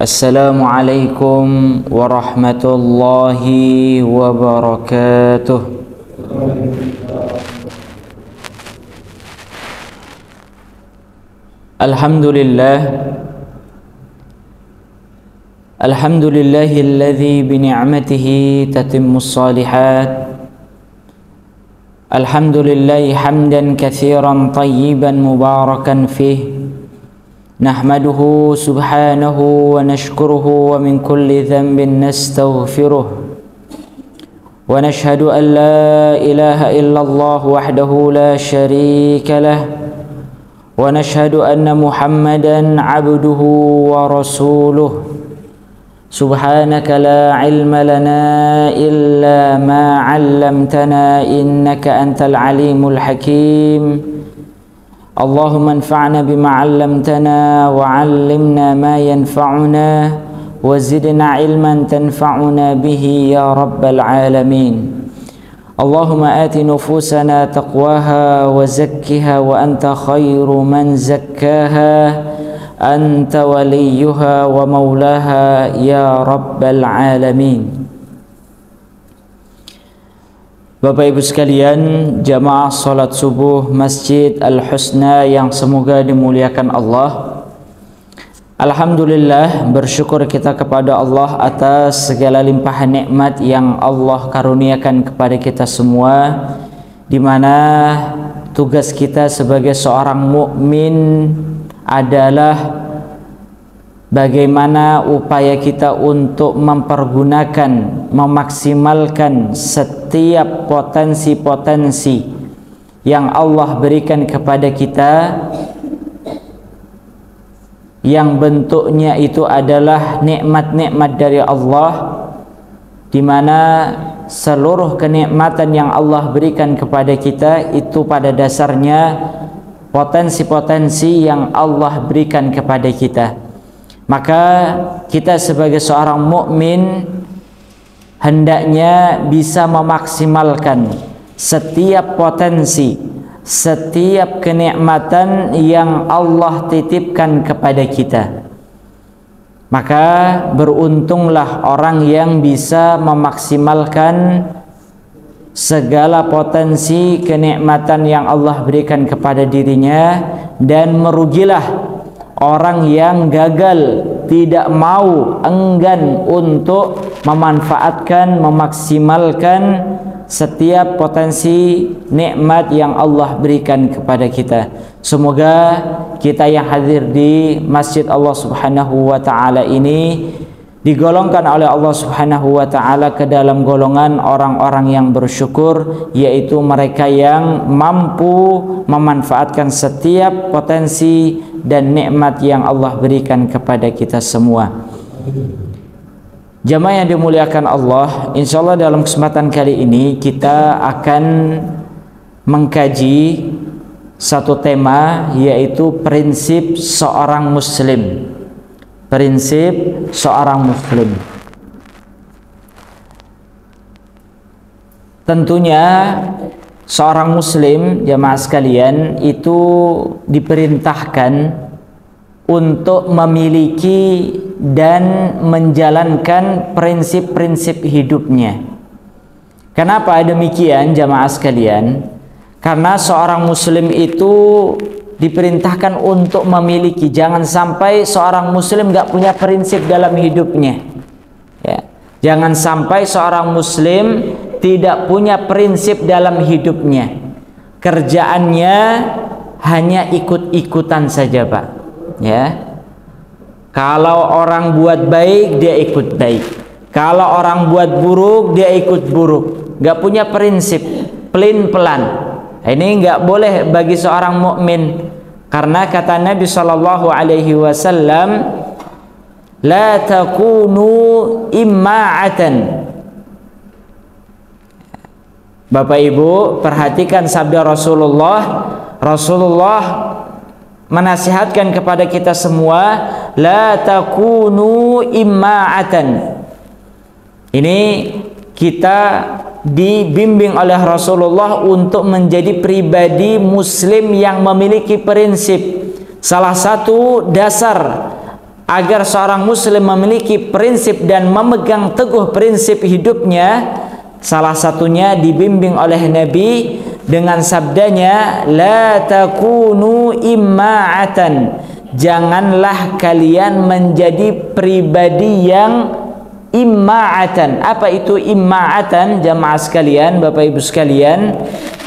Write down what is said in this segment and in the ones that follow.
Assalamualaikum warahmatullahi wabarakatuh. Alhamdulillahilladzi bini'matihi tatimmus shalihat. Alhamdulillahi hamdan katsiran tayyiban mubarakan fih. Nahmaduhu subhanahu wa nashkuruhu wa min kulli dhanbin nastaghfiruh. Wa nashhadu an la ilaha illallah wahdahu la sharika lah. Wa nashhadu anna Muhammadan abduhu wa rasuluh. Subhanaka la ilma lana illa ma 'allamtana innaka antal alimul hakim. Allahumma anfa'na bima 'allamtana wa 'allimna ma yanfa'una wa zidna 'ilman tanfa'una bihi ya rabbal alamin. Allahumma ati nufusana taqwaha wa zakkiha wa anta khairu man zakkaha anta waliyuha wa maulaha ya rabbal alamin. Bapak Ibu sekalian, jamaah salat subuh Masjid Al-Husna yang semoga dimuliakan Allah. Alhamdulillah, bersyukur kita kepada Allah atas segala limpahan nikmat yang Allah karuniakan kepada kita semua, di mana tugas kita sebagai seorang mukmin adalah bagaimana upaya kita untuk mempergunakan, memaksimalkan setiap potensi-potensi yang Allah berikan kepada kita, yang bentuknya itu adalah nikmat-nikmat dari Allah, di mana seluruh kenikmatan yang Allah berikan kepada kita itu pada dasarnya potensi-potensi yang Allah berikan kepada kita. Maka kita sebagai seorang mukmin hendaknya bisa memaksimalkan setiap potensi, setiap kenikmatan yang Allah titipkan kepada kita. Maka beruntunglah orang yang bisa memaksimalkan segala potensi kenikmatan yang Allah berikan kepada dirinya, dan merugilah orang yang gagal, tidak mau, enggan untuk memanfaatkan, memaksimalkan setiap potensi nikmat yang Allah berikan kepada kita. Semoga kita yang hadir di Masjid Allah Subhanahu wa Ta'ala ini digolongkan oleh Allah Subhanahu wa Ta'ala ke dalam golongan orang-orang yang bersyukur, yaitu mereka yang mampu memanfaatkan setiap potensi dan nikmat yang Allah berikan kepada kita semua. Jamaah yang dimuliakan Allah, insya Allah dalam kesempatan kali ini kita akan mengkaji satu tema, yaitu prinsip seorang muslim. Prinsip seorang muslim. Tentunya seorang muslim, jamaah sekalian, itu diperintahkan untuk memiliki dan menjalankan prinsip-prinsip hidupnya. Kenapa demikian, jamaah sekalian? Karena seorang muslim itu diperintahkan untuk memiliki. Jangan sampai seorang muslim gak punya prinsip dalam hidupnya, ya. Jangan sampai seorang muslim tidak punya prinsip dalam hidupnya. Kerjaannya hanya ikut-ikutan saja, Pak, ya. Kalau orang buat baik, dia ikut baik. Kalau orang buat buruk, dia ikut buruk. Gak punya prinsip, pelin-pelan. Ini nggak boleh bagi seorang mukmin, karena kata Nabi Shallallahu Alaihi Wasallam, la takunu imma'atan. Bapak Ibu perhatikan sabda Rasulullah. Rasulullah menasihatkan kepada kita semua, la takunu imma'atan. Ini kita dibimbing oleh Rasulullah untuk menjadi pribadi muslim yang memiliki prinsip. Salah satu dasar agar seorang muslim memiliki prinsip dan memegang teguh prinsip hidupnya, salah satunya dibimbing oleh Nabi dengan sabdanya, la takunu imma'atan, janganlah kalian menjadi pribadi yang imma'atan. Apa itu imma'atan jamaah sekalian, Bapak Ibu sekalian?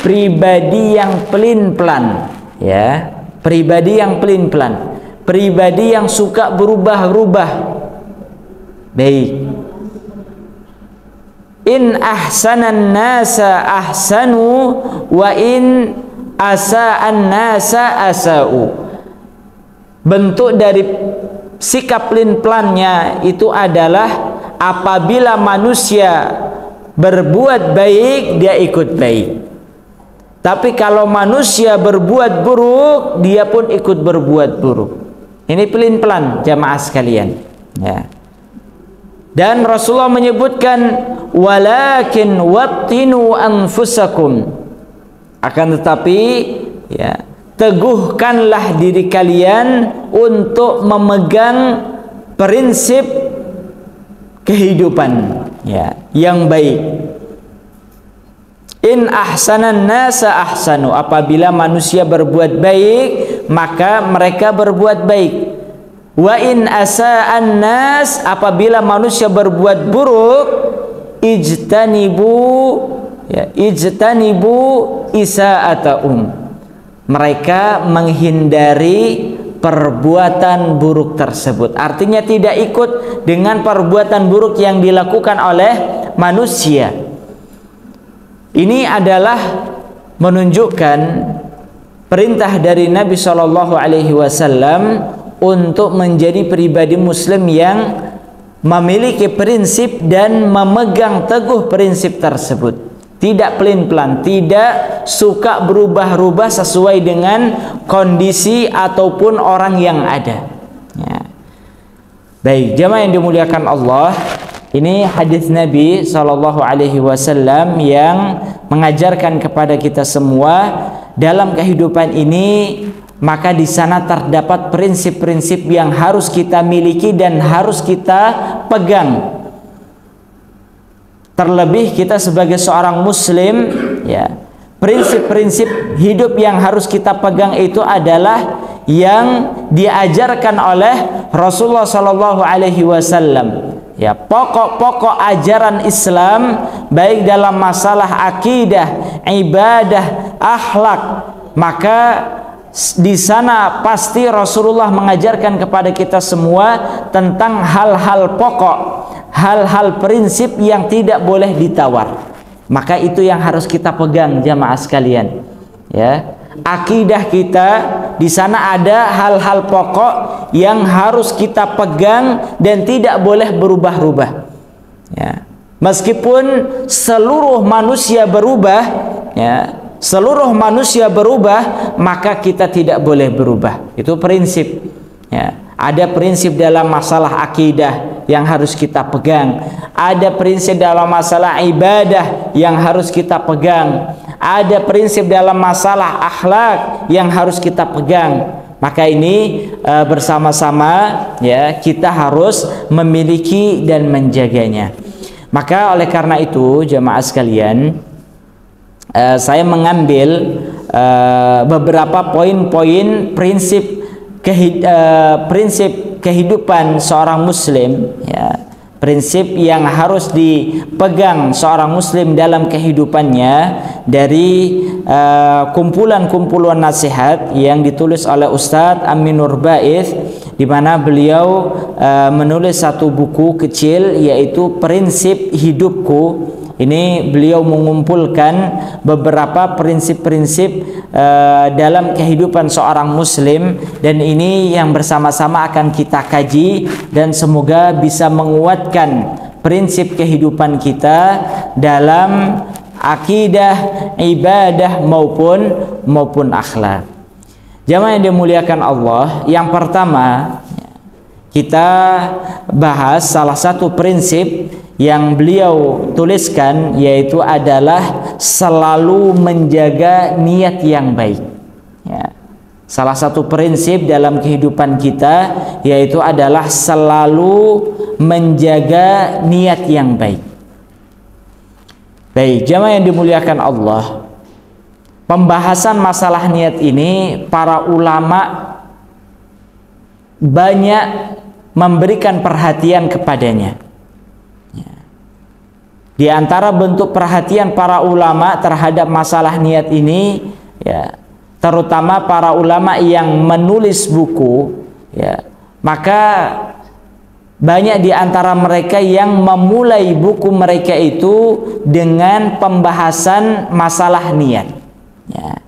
Pribadi yang pelin-pelan, ya, pribadi yang pelin-pelan, pribadi yang suka berubah-ubah. Baik. In ahsanan nasa ahsanu wa in asa'an nasa asa'u. Bentuk dari sikap pelin-pelannya itu adalah apabila manusia berbuat baik, dia ikut baik. Tapi kalau manusia berbuat buruk, dia pun ikut berbuat buruk. Ini pelin-pelan jamaah sekalian, ya. Dan Rasulullah menyebutkan, walakin wattinu anfusakum, akan tetapi, ya, teguhkanlah diri kalian untuk memegang prinsip kehidupan, ya, yang baik. In ahsanan nasa ahsanu, apabila manusia berbuat baik, maka mereka berbuat baik. Wa in asa'an nas, apabila manusia berbuat buruk, ijtanibu, ya, ijtanibu isa'atahum, mereka menghindari perbuatan buruk tersebut. Artinya tidak ikut dengan perbuatan buruk yang dilakukan oleh manusia. Ini adalah menunjukkan perintah dari Nabi Shallallahu Alaihi Wasallam untuk menjadi pribadi muslim yang memiliki prinsip dan memegang teguh prinsip tersebut. Tidak pelin-pelan, tidak suka berubah-ubah sesuai dengan kondisi ataupun orang yang ada, ya. Baik, jamaah yang dimuliakan Allah, ini hadis Nabi Shallallahu Alaihi Wasallam yang mengajarkan kepada kita semua dalam kehidupan ini, maka di sana terdapat prinsip-prinsip yang harus kita miliki dan harus kita pegang. Terlebih kita sebagai seorang muslim, ya, prinsip-prinsip hidup yang harus kita pegang itu adalah yang diajarkan oleh Rasulullah Shallallahu Alaihi Wasallam. Ya, pokok-pokok ajaran Islam, baik dalam masalah akidah, ibadah, akhlak, maka di sana pasti Rasulullah mengajarkan kepada kita semua tentang hal-hal pokok, hal-hal prinsip yang tidak boleh ditawar. Maka itu yang harus kita pegang jamaah sekalian, ya. Akidah kita di sana ada hal-hal pokok yang harus kita pegang dan tidak boleh berubah-ubah, ya. Meskipun seluruh manusia berubah, ya, seluruh manusia berubah, maka kita tidak boleh berubah. Itu prinsip, ya. Ada prinsip dalam masalah akidah yang harus kita pegang, ada prinsip dalam masalah ibadah yang harus kita pegang, ada prinsip dalam masalah akhlak yang harus kita pegang. Maka ini bersama-sama, ya, kita harus memiliki dan menjaganya. Maka oleh karena itu jamaah sekalian, saya mengambil beberapa poin-poin prinsip kehidupan seorang muslim, ya, prinsip yang harus dipegang seorang muslim dalam kehidupannya dari kumpulan-kumpulan nasihat yang ditulis oleh Ustadz Aminur Ba'ith, di mana beliau menulis satu buku kecil yaitu Prinsip Hidupku. Ini beliau mengumpulkan beberapa prinsip-prinsip dalam kehidupan seorang muslim, dan ini yang bersama-sama akan kita kaji dan semoga bisa menguatkan prinsip kehidupan kita dalam akidah, ibadah maupun akhlak. Jamaah yang dimuliakan Allah, yang pertama kita bahas salah satu prinsip yang beliau tuliskan, yaitu adalah selalu menjaga niat yang baik, ya. Salah satu prinsip dalam kehidupan kita yaitu adalah selalu menjaga niat yang baik. Baik, jamaah yang dimuliakan Allah, pembahasan masalah niat ini para ulama banyak memberikan perhatian kepadanya. Di antara bentuk perhatian para ulama terhadap masalah niat ini, ya, terutama para ulama yang menulis buku, ya, maka banyak di antara mereka yang memulai buku mereka itu dengan pembahasan masalah niat. Ya.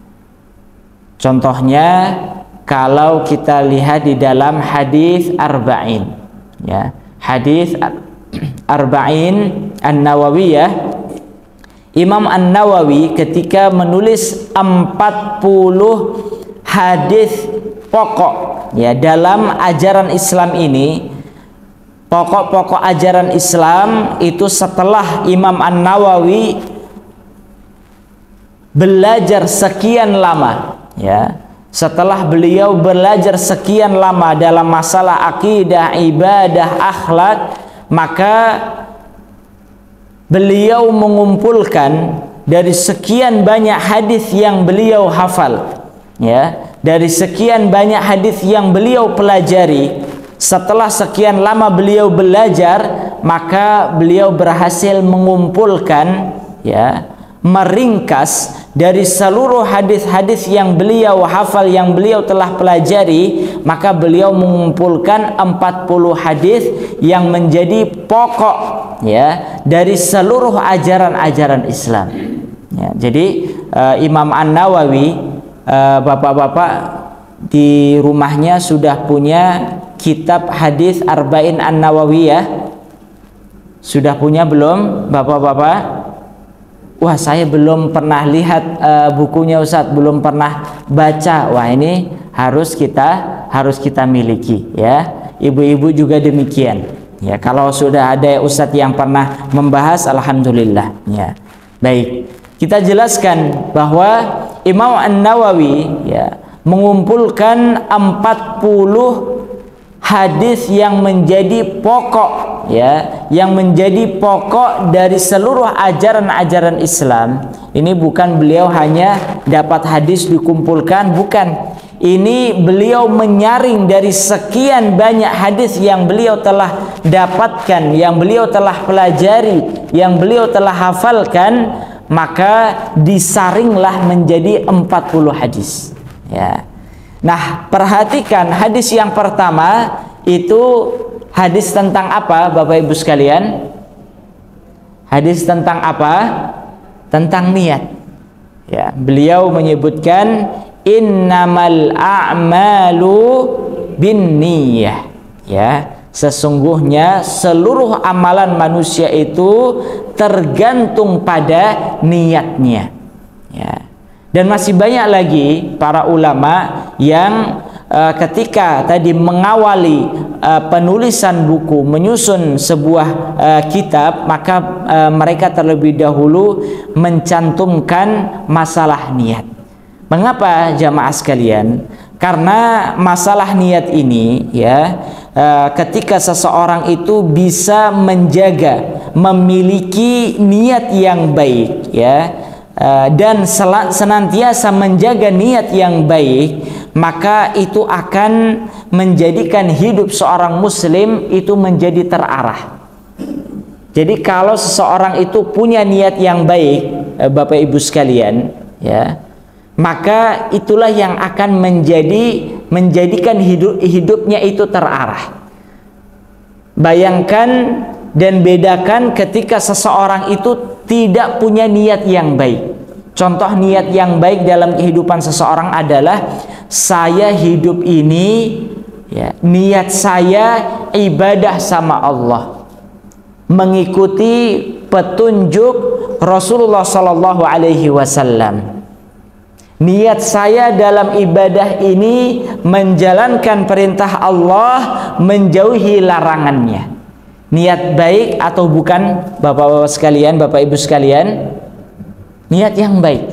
Contohnya, kalau kita lihat di dalam hadis Arba'in, ya, hadis Arba'in An-Nawawiyah, Imam An-Nawawi ketika menulis 40 hadis pokok, ya, dalam ajaran Islam ini, pokok-pokok ajaran Islam itu setelah Imam An-Nawawi belajar sekian lama, ya, setelah beliau belajar sekian lama dalam masalah akidah, ibadah, akhlak, maka beliau mengumpulkan dari sekian banyak hadis yang beliau hafal, ya, dari sekian banyak hadis yang beliau pelajari. Setelah sekian lama beliau belajar, maka beliau berhasil mengumpulkan, ya, meringkas dari seluruh hadis-hadis yang beliau hafal, yang beliau telah pelajari, maka beliau mengumpulkan 40 hadis yang menjadi pokok, ya, dari seluruh ajaran-ajaran Islam. Ya, jadi Imam An-Nawawi, bapak-bapak di rumahnya sudah punya kitab hadis Arba'in An-Nawawiyah? Sudah punya belum, bapak-bapak? Wah, saya belum pernah lihat bukunya Ustadz, belum pernah baca. Wah, ini harus kita miliki, ya. Ibu-ibu juga demikian. Ya, kalau sudah ada Ustadz yang pernah membahas, alhamdulillah, ya. Baik, kita jelaskan bahwa Imam An-Nawawi, ya, mengumpulkan 40 hadis yang menjadi pokok, ya, yang menjadi pokok dari seluruh ajaran-ajaran Islam. Ini bukan beliau hanya dapat hadis dikumpulkan, bukan. Ini beliau menyaring dari sekian banyak hadis yang beliau telah dapatkan, yang beliau telah pelajari, yang beliau telah hafalkan, maka disaringlah menjadi 40 hadis, ya. Nah, perhatikan hadis yang pertama itu hadis tentang apa, Bapak Ibu sekalian? Hadis tentang apa? Tentang niat. Ya, beliau menyebutkan innamal a'malu binniyah. Ya, sesungguhnya seluruh amalan manusia itu tergantung pada niatnya. Ya. Dan masih banyak lagi para ulama yang ketika tadi mengawali penulisan buku, menyusun sebuah kitab, maka mereka terlebih dahulu mencantumkan masalah niat. Mengapa jamaah sekalian? Karena masalah niat ini, ya, ketika seseorang itu bisa menjaga, memiliki niat yang baik, ya, dan senantiasa menjaga niat yang baik, maka itu akan menjadikan hidup seorang muslim itu menjadi terarah. Jadi kalau seseorang itu punya niat yang baik, Bapak Ibu sekalian, ya, maka itulah yang akan menjadikan hidupnya itu terarah. Bayangkan dan bedakan ketika seseorang itu tidak punya niat yang baik. Contoh niat yang baik dalam kehidupan seseorang adalah saya hidup ini, ya, niat saya ibadah sama Allah, mengikuti petunjuk Rasulullah Sallallahu Alaihi Wasallam. Niat saya dalam ibadah ini menjalankan perintah Allah, menjauhi larangannya. Niat baik atau bukan, bapak-bapak sekalian, bapak ibu sekalian? Niat yang baik.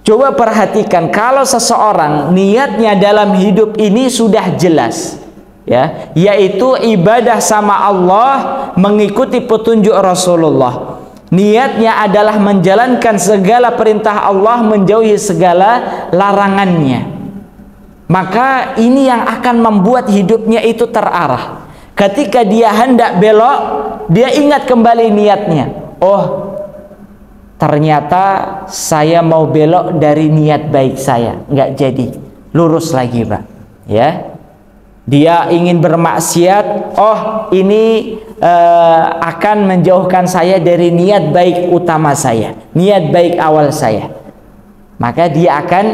Coba perhatikan, kalau seseorang niatnya dalam hidup ini sudah jelas, ya, yaitu ibadah sama Allah, mengikuti petunjuk Rasulullah. Niatnya adalah menjalankan segala perintah Allah, menjauhi segala larangannya. Maka ini yang akan membuat hidupnya itu terarah. Ketika dia hendak belok, dia ingat kembali niatnya. Oh, ternyata saya mau belok dari niat baik saya, nggak jadi. Lurus lagi, Pak. Ya. Dia ingin bermaksiat, oh ini akan menjauhkan saya dari niat baik utama saya, niat baik awal saya. Maka dia akan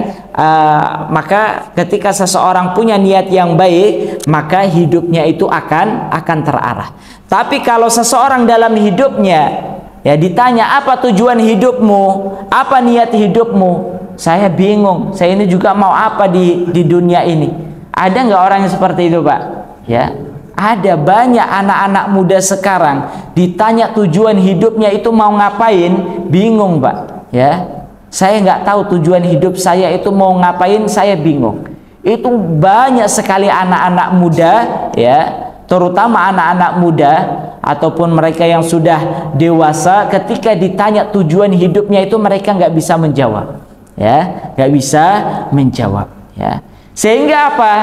maka ketika seseorang punya niat yang baik, maka hidupnya itu akan terarah. Tapi kalau seseorang dalam hidupnya, ya, ditanya apa tujuan hidupmu, apa niat hidupmu, saya bingung, saya ini juga mau apa di dunia ini. Ada nggak orang yang seperti itu, Pak? Ya, ada banyak anak-anak muda sekarang ditanya tujuan hidupnya itu mau ngapain, bingung, Pak. Ya, saya nggak tahu tujuan hidup saya itu mau ngapain, saya bingung. Itu banyak sekali anak-anak muda, ya, terutama anak-anak muda ataupun mereka yang sudah dewasa, ketika ditanya tujuan hidupnya itu mereka nggak bisa menjawab, ya, nggak bisa menjawab, ya. Sehingga apa?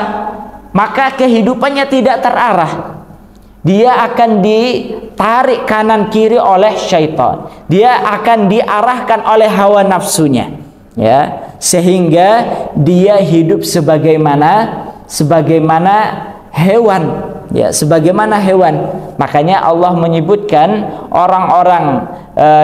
Maka kehidupannya tidak terarah. Dia akan ditarik kanan kiri oleh syaitan. Dia akan diarahkan oleh hawa nafsunya, ya, sehingga dia hidup sebagaimana hewan, ya, sebagaimana hewan. Makanya Allah menyebutkan orang-orang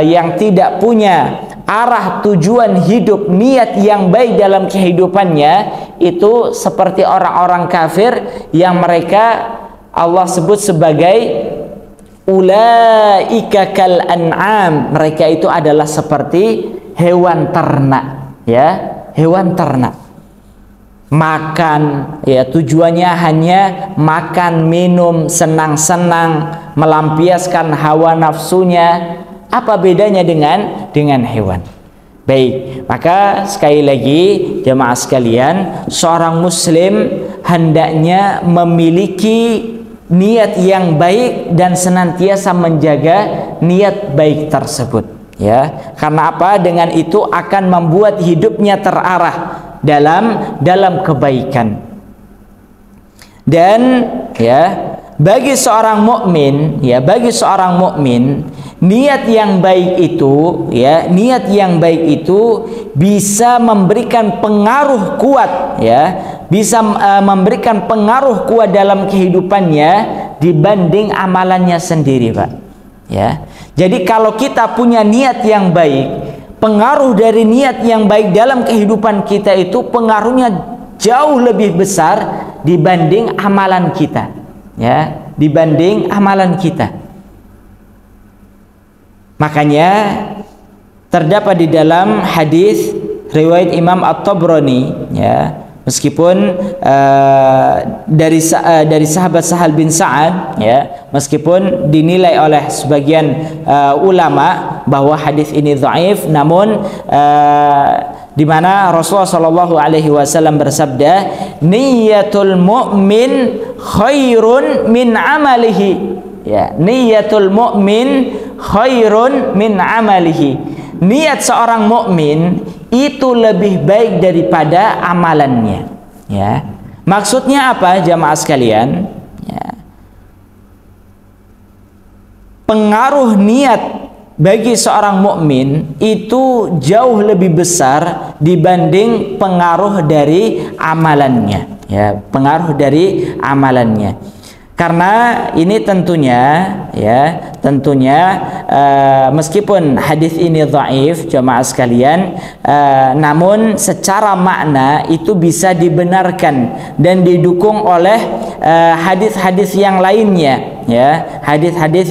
yang tidak punya arah tujuan hidup, niat yang baik dalam kehidupannya, itu seperti orang-orang kafir yang mereka Allah sebut sebagai ulaika kal an'am. Mereka itu adalah seperti hewan ternak, ya, hewan ternak. Makan, ya, tujuannya hanya makan, minum, senang-senang, melampiaskan hawa nafsunya. Apa bedanya dengan hewan? Baik, maka sekali lagi jemaah sekalian, seorang muslim hendaknya memiliki niat yang baik dan senantiasa menjaga niat baik tersebut, ya. Karena apa? Dengan itu akan membuat hidupnya terarah dalam kebaikan. Dan, ya, bagi seorang mukmin, ya, bagi seorang mukmin, niat yang baik itu, ya, niat yang baik itu bisa memberikan pengaruh kuat, ya, bisa memberikan pengaruh kuat dalam kehidupannya dibanding amalannya sendiri, Pak. Ya. Jadi kalau kita punya niat yang baik, pengaruh dari niat yang baik dalam kehidupan kita itu pengaruhnya jauh lebih besar dibanding amalan kita, ya, dibanding amalan kita. Makanya terdapat di dalam hadis riwayat Imam At-Tabrani, ya, meskipun dari sahabat Sahal bin Sa'ad, ya, meskipun dinilai oleh sebagian ulama bahwa hadis ini dhaif, namun di mana Rasulullah Shallallahu Alaihi Wasallam bersabda, niyatul mu'min khairun min amalihi, ya, niyatul mu'min khairun min amalihi. Niat seorang mukmin itu lebih baik daripada amalannya, ya. Maksudnya apa, jamaah sekalian? Ya. Pengaruh niat bagi seorang mukmin itu jauh lebih besar dibanding pengaruh dari amalannya, ya, pengaruh dari amalannya. Karena ini tentunya, ya, tentunya meskipun hadis ini dhaif, jamaah sekalian, namun secara makna itu bisa dibenarkan dan didukung oleh hadis-hadis yang lainnya, ya, hadis-hadis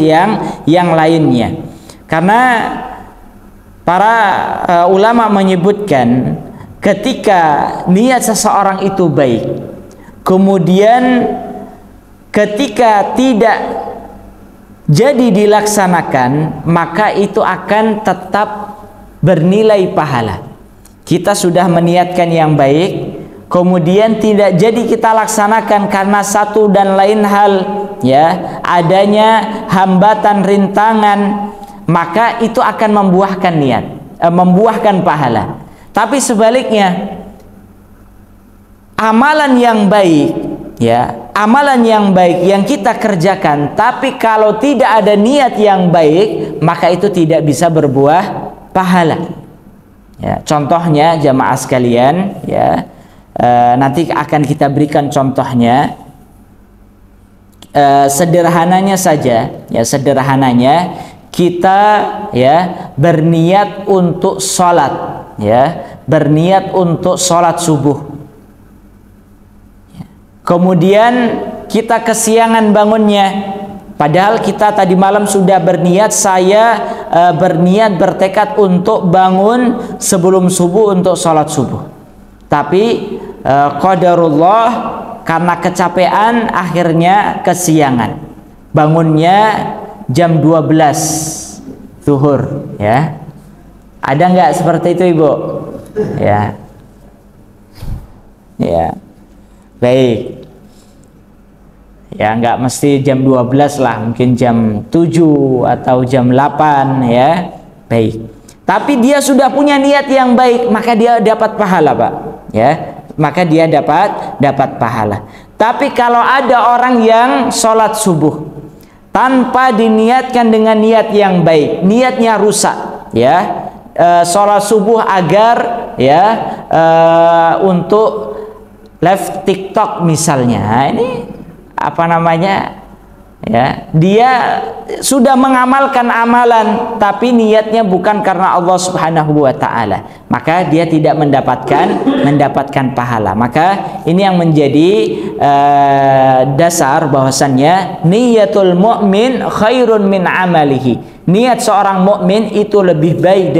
yang lainnya. Karena para ulama menyebutkan ketika niat seseorang itu baik, kemudian ketika tidak jadi dilaksanakan, maka itu akan tetap bernilai pahala. kita sudah meniatkan yang baik, kemudian tidak jadi kita laksanakan karena satu dan lain hal, ya, adanya hambatan, rintangan, maka itu akan membuahkan niat, membuahkan pahala. Tapi sebaliknya, amalan yang baik, ya, amalan yang baik yang kita kerjakan, tapi kalau tidak ada niat yang baik, maka itu tidak bisa berbuah pahala. Ya, contohnya jamaah sekalian, ya, nanti akan kita berikan contohnya. Sederhananya saja, ya, sederhananya kita, ya, berniat untuk sholat, ya, berniat untuk sholat subuh. Kemudian kita kesiangan bangunnya, padahal kita tadi malam sudah berniat, saya berniat bertekad untuk bangun sebelum subuh untuk sholat subuh. Tapi qadarullah, karena kecapean akhirnya kesiangan. Bangunnya jam 12 zuhur, ya. Ada nggak seperti itu, Ibu? Ya. Ya. Baik. Ya, nggak mesti jam 12 lah, mungkin jam 7 atau jam 8, ya. Baik. Tapi dia sudah punya niat yang baik, maka dia dapat pahala, Pak. Ya, maka dia dapat pahala. Tapi kalau ada orang yang sholat subuh tanpa diniatkan dengan niat yang baik, niatnya rusak, ya. Sholat subuh agar, ya, untuk live TikTok misalnya, ini apa namanya, ya, dia sudah mengamalkan amalan tapi niatnya bukan karena Allah Subhanahu wa taala, maka dia tidak mendapatkan pahala. Maka ini yang menjadi dasar bahwasannya niyatul mu'min khairun min amalihi. Niat seorang mukmin itu lebih baik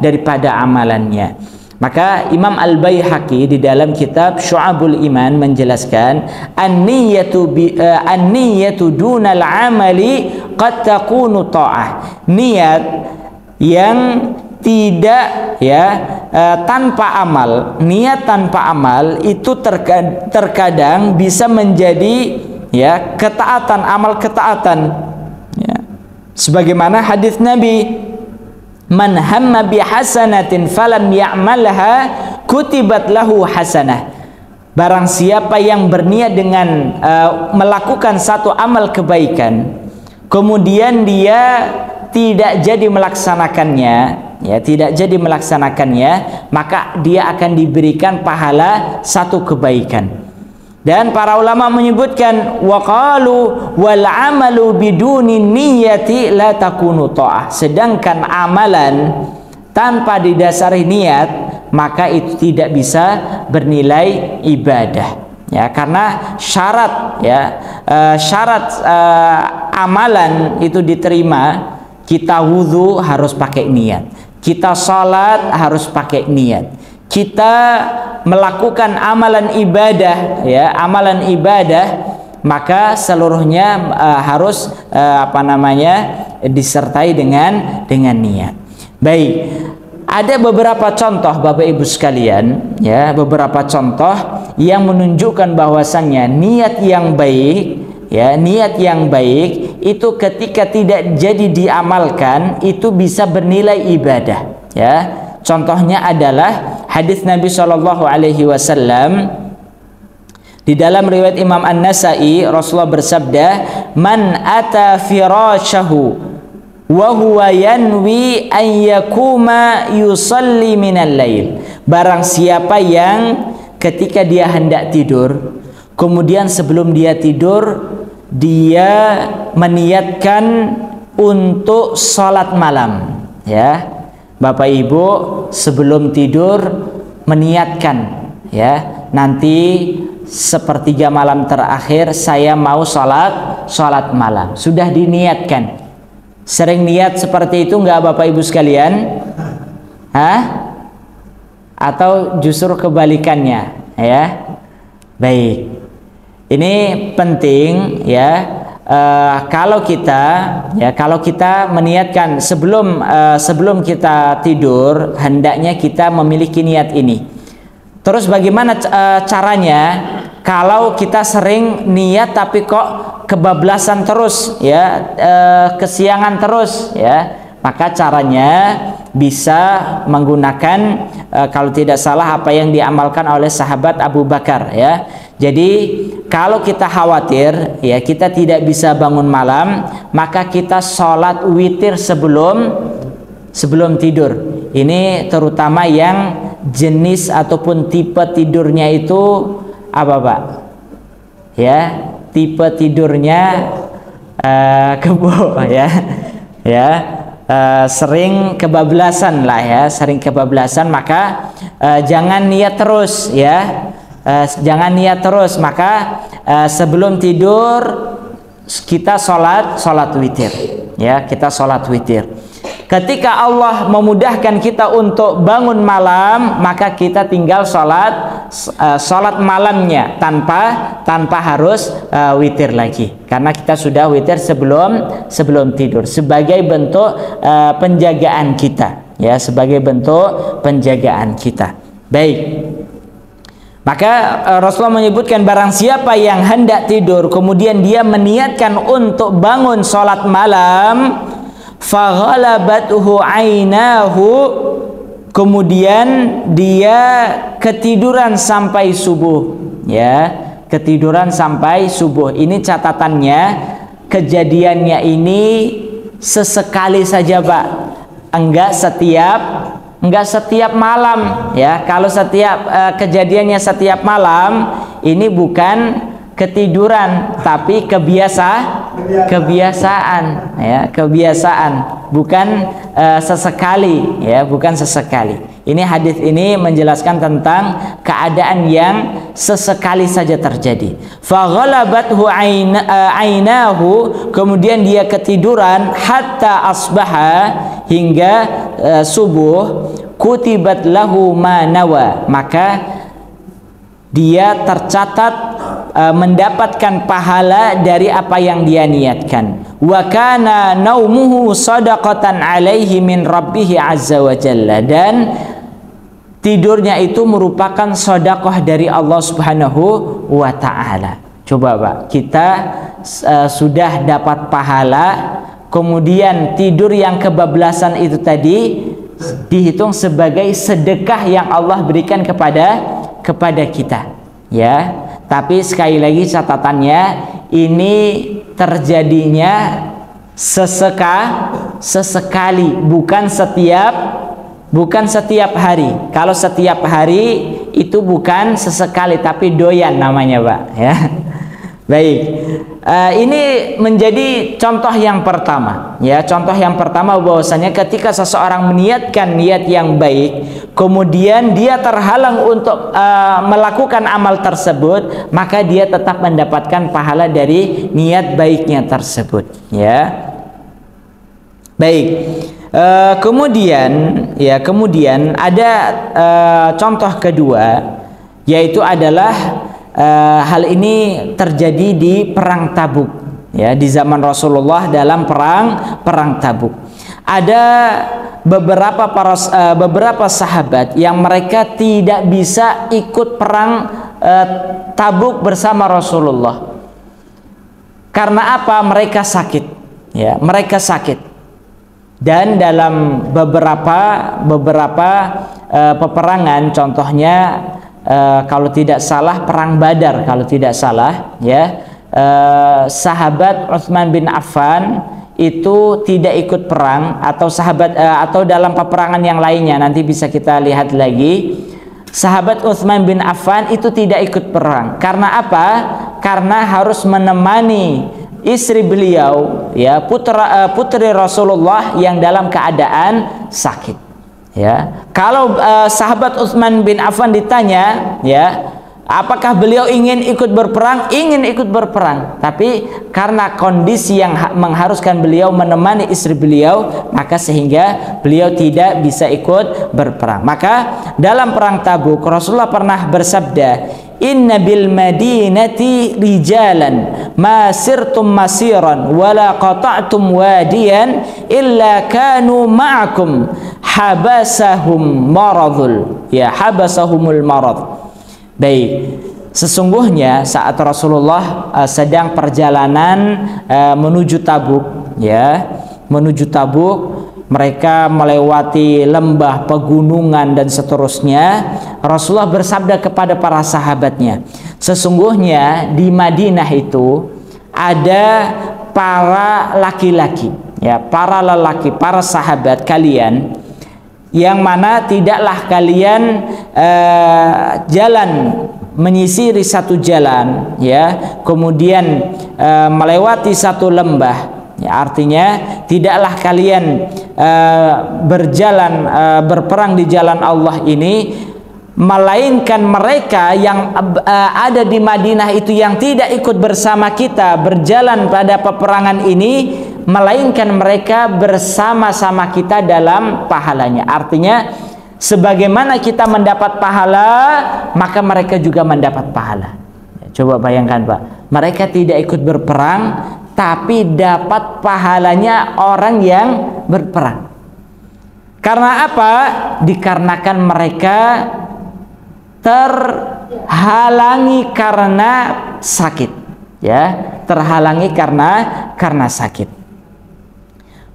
daripada amalannya. Maka Imam Al-Baihaqi di dalam kitab Syu'abul Iman menjelaskan an-niyatu dunal amali qad takunu ta'ah. Niat yang tidak, ya, tanpa amal, niat tanpa amal itu terkadang bisa menjadi, ya, ketaatan, amal ketaatan, ya. Sebagaimana hadis Nabi, man hamma bi hasanatin falam ya'malha kutibat lahu hasanah. Barang siapa yang berniat dengan melakukan satu amal kebaikan, kemudian dia tidak jadi melaksanakannya, ya, tidak jadi melaksanakannya, maka dia akan diberikan pahala satu kebaikan. Dan para ulama menyebutkan waqalu wal amalu biduni niyyati la takunu ta'ah. Sedangkan amalan tanpa didasari niat, maka itu tidak bisa bernilai ibadah, ya, karena syarat, ya, syarat amalan itu diterima. Kita wudhu harus pakai niat, kita sholat harus pakai niat, kita melakukan amalan ibadah, ya, amalan ibadah, maka seluruhnya harus disertai dengan niat. Baik, ada beberapa contoh Bapak Ibu sekalian, ya, beberapa contoh yang menunjukkan bahwasannya niat yang baik, ya, niat yang baik itu ketika tidak jadi diamalkan itu bisa bernilai ibadah, ya. Contohnya adalah hadis Nabi Shallallahu Alaihi Wasallam di dalam riwayat Imam An-Nasai. Rasulullah bersabda, man ata firashahu wa huwa yanwi an yakuma yusalli minal lail. Barang siapa yang ketika dia hendak tidur, kemudian sebelum dia tidur dia meniatkan untuk sholat malam, ya. Bapak Ibu sebelum tidur meniatkan, ya, nanti sepertiga malam terakhir saya mau sholat malam. Sudah diniatkan. Sering niat seperti itu enggak Bapak Ibu sekalian? Hah? Atau justru kebalikannya, ya? Baik. Ini penting, ya, kalau kita meniatkan sebelum kita tidur, hendaknya kita memiliki niat ini. Terus bagaimana caranya? Kalau kita sering niat tapi kok kebablasan terus, ya, kesiangan terus, ya, maka caranya bisa menggunakan kalau tidak salah apa yang diamalkan oleh sahabat Abu Bakar, ya. Jadi kalau kita khawatir, ya, kita tidak bisa bangun malam, maka kita sholat witir sebelum tidur. Ini terutama yang jenis ataupun tipe tidurnya itu apa, Pak? Ya, tipe tidurnya kebo, ya, ya. Sering kebablasan lah, ya, sering kebablasan, maka jangan niat terus, ya, jangan niat terus, maka sebelum tidur kita sholat witir, ya, kita sholat witir. Ketika Allah memudahkan kita untuk bangun malam, maka kita tinggal sholat malamnya tanpa harus witir lagi, karena kita sudah witir sebelum tidur sebagai bentuk penjagaan kita, ya, sebagai bentuk penjagaan kita. Baik. Maka Rasulullah menyebutkan barang siapa yang hendak tidur kemudian dia meniatkan untuk bangun sholat malam, faghalabathu ainahu, kemudian dia ketiduran sampai subuh, ya, ketiduran sampai subuh. Ini catatannya, kejadiannya ini sesekali saja, Pak, enggak setiap malam, ya. Kalau setiap kejadiannya setiap malam, ini bukan ketiduran tapi kebiasaan, ya, kebiasaan, bukan sesekali, ya, bukan sesekali. Ini hadis ini menjelaskan tentang keadaan yang sesekali saja terjadi. Faghalabathu ainahu, kemudian dia ketiduran hatta asbaha, hingga subuh, kutibat lahu ma nawa, maka dia tercatat mendapatkan pahala dari apa yang dia niatkan. Wa kana naumuhu shadaqatan alaihi min rabbih azza wa jalla, dan tidurnya itu merupakan sedekah dari Allah Subhanahu wa taala. Coba, Pak, kita sudah dapat pahala, kemudian tidur yang kebablasan itu tadi dihitung sebagai sedekah yang Allah berikan kepada kita, ya. Tapi sekali lagi catatannya, ini terjadinya sesekali, bukan setiap hari. Kalau setiap hari itu bukan sesekali, tapi doyan namanya, Pak, ya. Baik, ini menjadi contoh yang pertama, ya. Contoh yang pertama bahwasanya ketika seseorang meniatkan niat yang baik, kemudian dia terhalang untuk melakukan amal tersebut, maka dia tetap mendapatkan pahala dari niat baiknya tersebut, ya. Baik. Kemudian ada contoh kedua, yaitu adalah hal ini terjadi di perang Tabuk, ya, di zaman Rasulullah dalam perang Tabuk. Ada beberapa sahabat yang mereka tidak bisa ikut perang Tabuk bersama Rasulullah. Karena apa? Mereka sakit, ya, mereka sakit. Dan dalam beberapa peperangan, contohnya kalau tidak salah perang Badar, kalau tidak salah, ya, sahabat Utsman bin Affan itu tidak ikut perang, atau atau dalam peperangan yang lainnya, nanti bisa kita lihat lagi. Sahabat Utsman bin Affan itu tidak ikut perang. Karena apa? Karena harus menemani istri beliau, ya, putri Rasulullah yang dalam keadaan sakit, ya. Kalau sahabat Utsman bin Affan ditanya, ya, apakah beliau ingin ikut berperang? Ingin ikut berperang, tapi karena kondisi yang mengharuskan beliau menemani istri beliau, maka sehingga beliau tidak bisa ikut berperang. Maka dalam perang Tabuk Rasulullah pernah bersabda, inna bil madinati rijalan ma sirtum masiran wala qata'tum wadiyan illa kanu ma'akum habasahum maradul, ya, habasahumul marad. Baik, sesungguhnya saat Rasulullah sedang perjalanan menuju Tabuk, ya, menuju Tabuk, mereka melewati lembah, pegunungan dan seterusnya. Rasulullah bersabda kepada para sahabatnya, sesungguhnya di Madinah itu ada para laki-laki, ya, para lelaki, para sahabat kalian, yang mana tidaklah kalian jalan menyisiri satu jalan, ya, kemudian melewati satu lembah. Ya, artinya tidaklah kalian berjalan berperang di jalan Allah ini, melainkan mereka yang ada di Madinah itu yang tidak ikut bersama kita berjalan pada peperangan ini, melainkan mereka bersama-sama kita dalam pahalanya. Artinya sebagaimana kita mendapat pahala, maka mereka juga mendapat pahala. Coba bayangkan, Pak, mereka tidak ikut berperang tapi dapat pahalanya orang yang berperang. Karena apa? Dikarenakan mereka terhalangi karena sakit, ya, terhalangi karena sakit.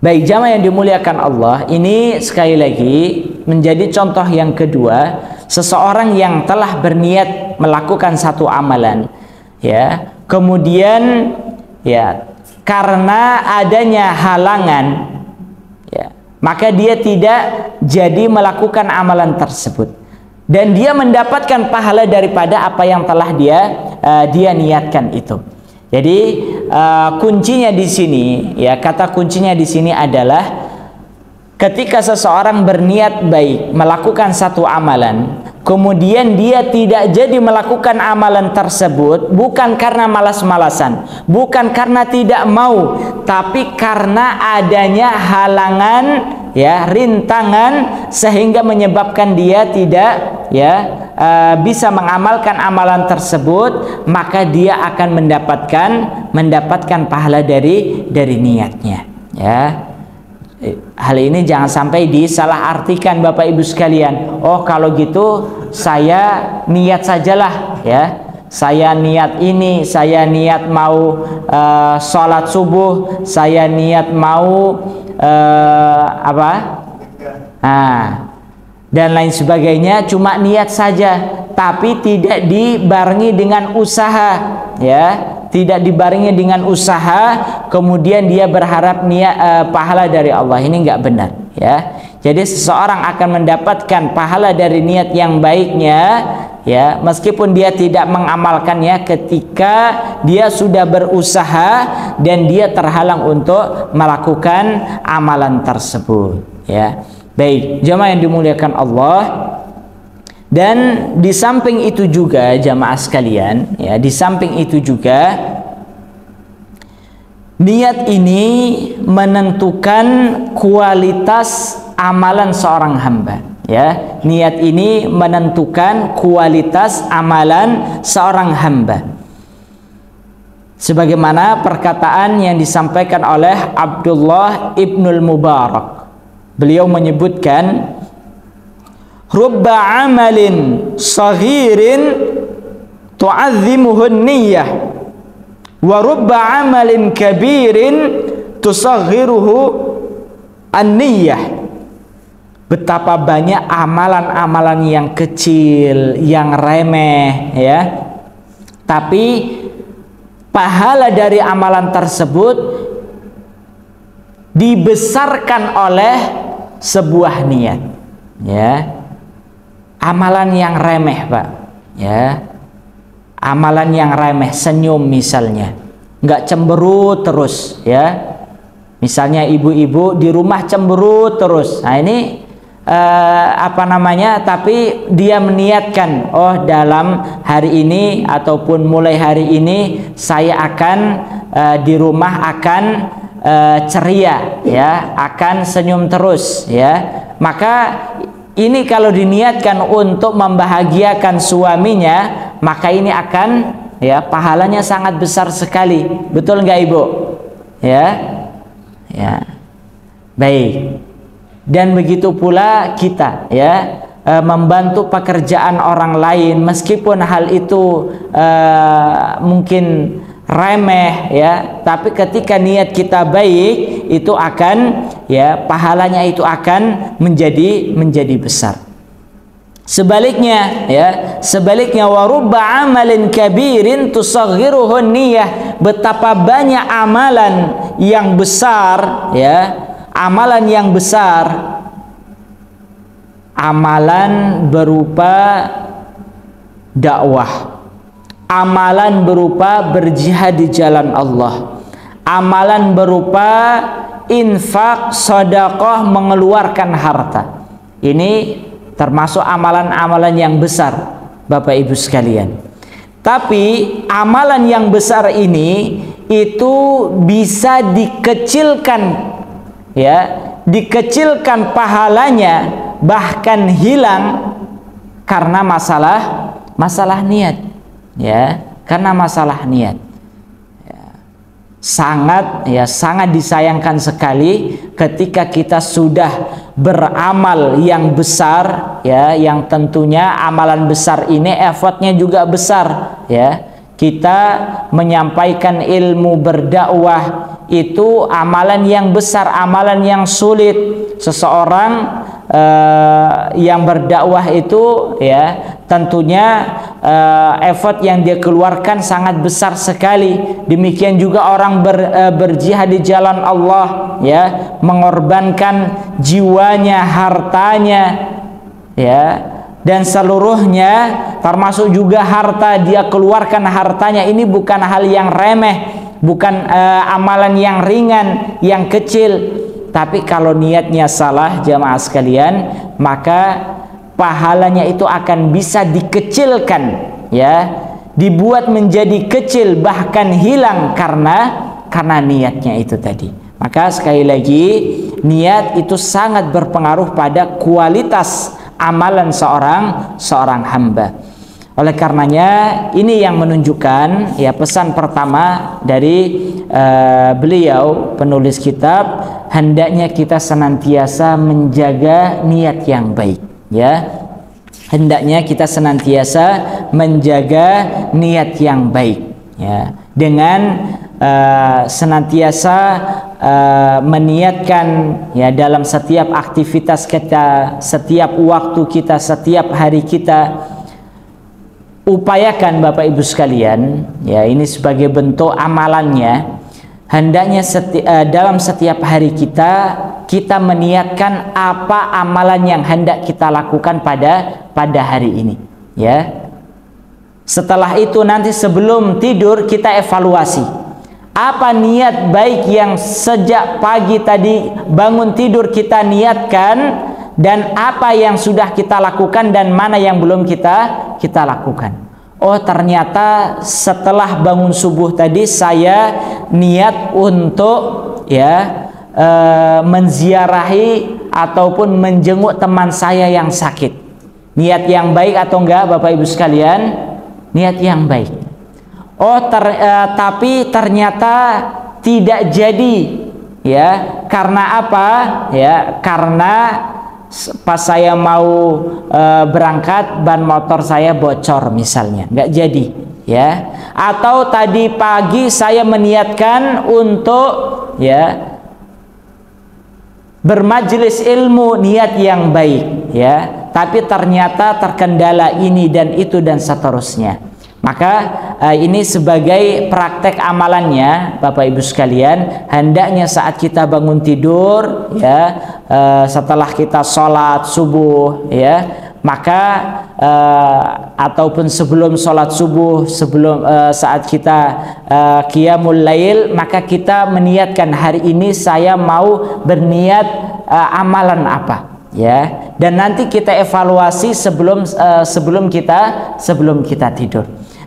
Baik, jamaah yang dimuliakan Allah, ini sekali lagi menjadi contoh yang kedua, seseorang yang telah berniat melakukan satu amalan, ya, kemudian, ya, karena adanya halangan, ya, maka dia tidak jadi melakukan amalan tersebut, dan dia mendapatkan pahala daripada apa yang telah dia niatkan itu. Jadi kuncinya di sini, ya, kata kuncinya di sini adalah ketika seseorang berniat baik melakukan satu amalan, kemudian dia tidak jadi melakukan amalan tersebut, bukan karena malas-malasan, bukan karena tidak mau, tapi karena adanya halangan, ya, rintangan, sehingga menyebabkan dia tidak, ya, bisa mengamalkan amalan tersebut, maka dia akan mendapatkan pahala dari niatnya, ya. Hal ini jangan sampai disalahartikan, Bapak Ibu sekalian. Oh, kalau gitu saya niat sajalah, ya, saya niat ini, saya niat mau sholat subuh, saya niat mau apa, dan lain sebagainya, cuma niat saja, tapi tidak dibarengi dengan usaha, ya, tidak dibarengi dengan usaha, kemudian dia berharap pahala dari Allah. Ini enggak benar, ya. Jadi seseorang akan mendapatkan pahala dari niat yang baiknya, ya, meskipun dia tidak mengamalkannya ketika dia sudah berusaha dan dia terhalang untuk melakukan amalan tersebut, ya. Baik, jamaah yang dimuliakan Allah. Dan di samping itu juga jamaah sekalian, ya, di samping itu juga niat ini menentukan kualitas amalan seorang hamba, ya. Niat ini menentukan kualitas amalan seorang hamba. Sebagaimana perkataan yang disampaikan oleh Abdullah ibnul Mubarak, beliau menyebutkan, rubba amalin saghirin tu'azzimuhun niyyah wa rubba amalin kabirin tusaghiruhu an-niyyah. Betapa banyak amalan-amalan yang kecil, yang remeh, ya, tapi pahala dari amalan tersebut dibesarkan oleh sebuah niat, ya. Amalan yang remeh, Pak, ya, amalan yang remeh, senyum misalnya, nggak cemberut terus, ya. Misalnya ibu-ibu di rumah cemberut terus, nah ini tapi dia meniatkan, oh, dalam hari ini ataupun mulai hari ini saya akan di rumah akan ceria, ya, akan senyum terus, ya. Maka ini kalau diniatkan untuk membahagiakan suaminya, maka ini akan ya pahalanya sangat besar sekali. Betul nggak Ibu? Ya. Ya. Baik. Dan begitu pula kita ya membantu pekerjaan orang lain meskipun hal itu mungkin remeh ya, tapi ketika niat kita baik itu akan ya pahalanya itu akan menjadi besar. Sebaliknya ya, sebaliknya warubba amalin kabirin tusaghiruhu niyah, betapa banyak amalan yang besar ya, amalan yang besar, amalan berupa dakwah, amalan berupa berjihad di jalan Allah, amalan berupa infak, sedekah, mengeluarkan harta. Ini termasuk amalan-amalan yang besar Bapak Ibu sekalian. Tapi amalan yang besar ini itu bisa dikecilkan ya, dikecilkan pahalanya, bahkan hilang karena masalah niat ya, karena masalah niat. Sangat disayangkan sekali ketika kita sudah beramal yang besar ya, yang tentunya amalan besar ini effortnya juga besar ya. Kita menyampaikan ilmu, berdakwah itu amalan yang besar, amalan yang sulit. Seseorang yang berdakwah itu ya tentunya effort yang dia keluarkan sangat besar sekali. Demikian juga orang berjihad di jalan Allah ya, mengorbankan jiwanya, hartanya ya, dan seluruhnya termasuk juga harta, dia keluarkan hartanya. Ini bukan hal yang remeh, bukan amalan yang ringan, yang kecil. Tapi kalau niatnya salah jamaah sekalian, maka pahalanya itu akan bisa dikecilkan ya, dibuat menjadi kecil, bahkan hilang karena niatnya itu tadi. Maka sekali lagi, niat itu sangat berpengaruh pada kualitas amalan seorang hamba. Oleh karenanya ini yang menunjukkan ya pesan pertama dari beliau penulis kitab, hendaknya kita senantiasa menjaga niat yang baik ya. Hendaknya kita senantiasa menjaga niat yang baik ya, dengan senantiasa meniatkan ya dalam setiap aktivitas kita, setiap waktu kita, setiap hari kita. Upayakan Bapak Ibu sekalian ya, ini sebagai bentuk amalannya, hendaknya dalam setiap hari kita meniatkan apa amalan yang hendak kita lakukan pada hari ini ya. Setelah itu nanti sebelum tidur kita evaluasi apa niat baik yang sejak pagi tadi bangun tidur kita niatkan, dan apa yang sudah kita lakukan dan mana yang belum kita lakukan. Oh ternyata setelah bangun subuh tadi saya niat untuk ya menziarahi ataupun menjenguk teman saya yang sakit. Niat yang baik atau enggak Bapak Ibu sekalian? Niat yang baik. Oh tapi ternyata tidak jadi ya, karena apa ya, karena pas saya mau berangkat ban motor saya bocor misalnya, nggak jadi ya. Atau tadi pagi saya meniatkan untuk ya bermajelis ilmu, niat yang baik ya, tapi ternyata terkendala ini dan itu dan seterusnya. Maka ini sebagai praktek amalannya Bapak Ibu sekalian, hendaknya saat kita bangun tidur ya, setelah kita sholat subuh ya, maka ataupun sebelum sholat subuh, sebelum saat kita qiyamul lail, maka kita meniatkan hari ini saya mau berniat amalan apa ya, dan nanti kita evaluasi sebelum kita tidur.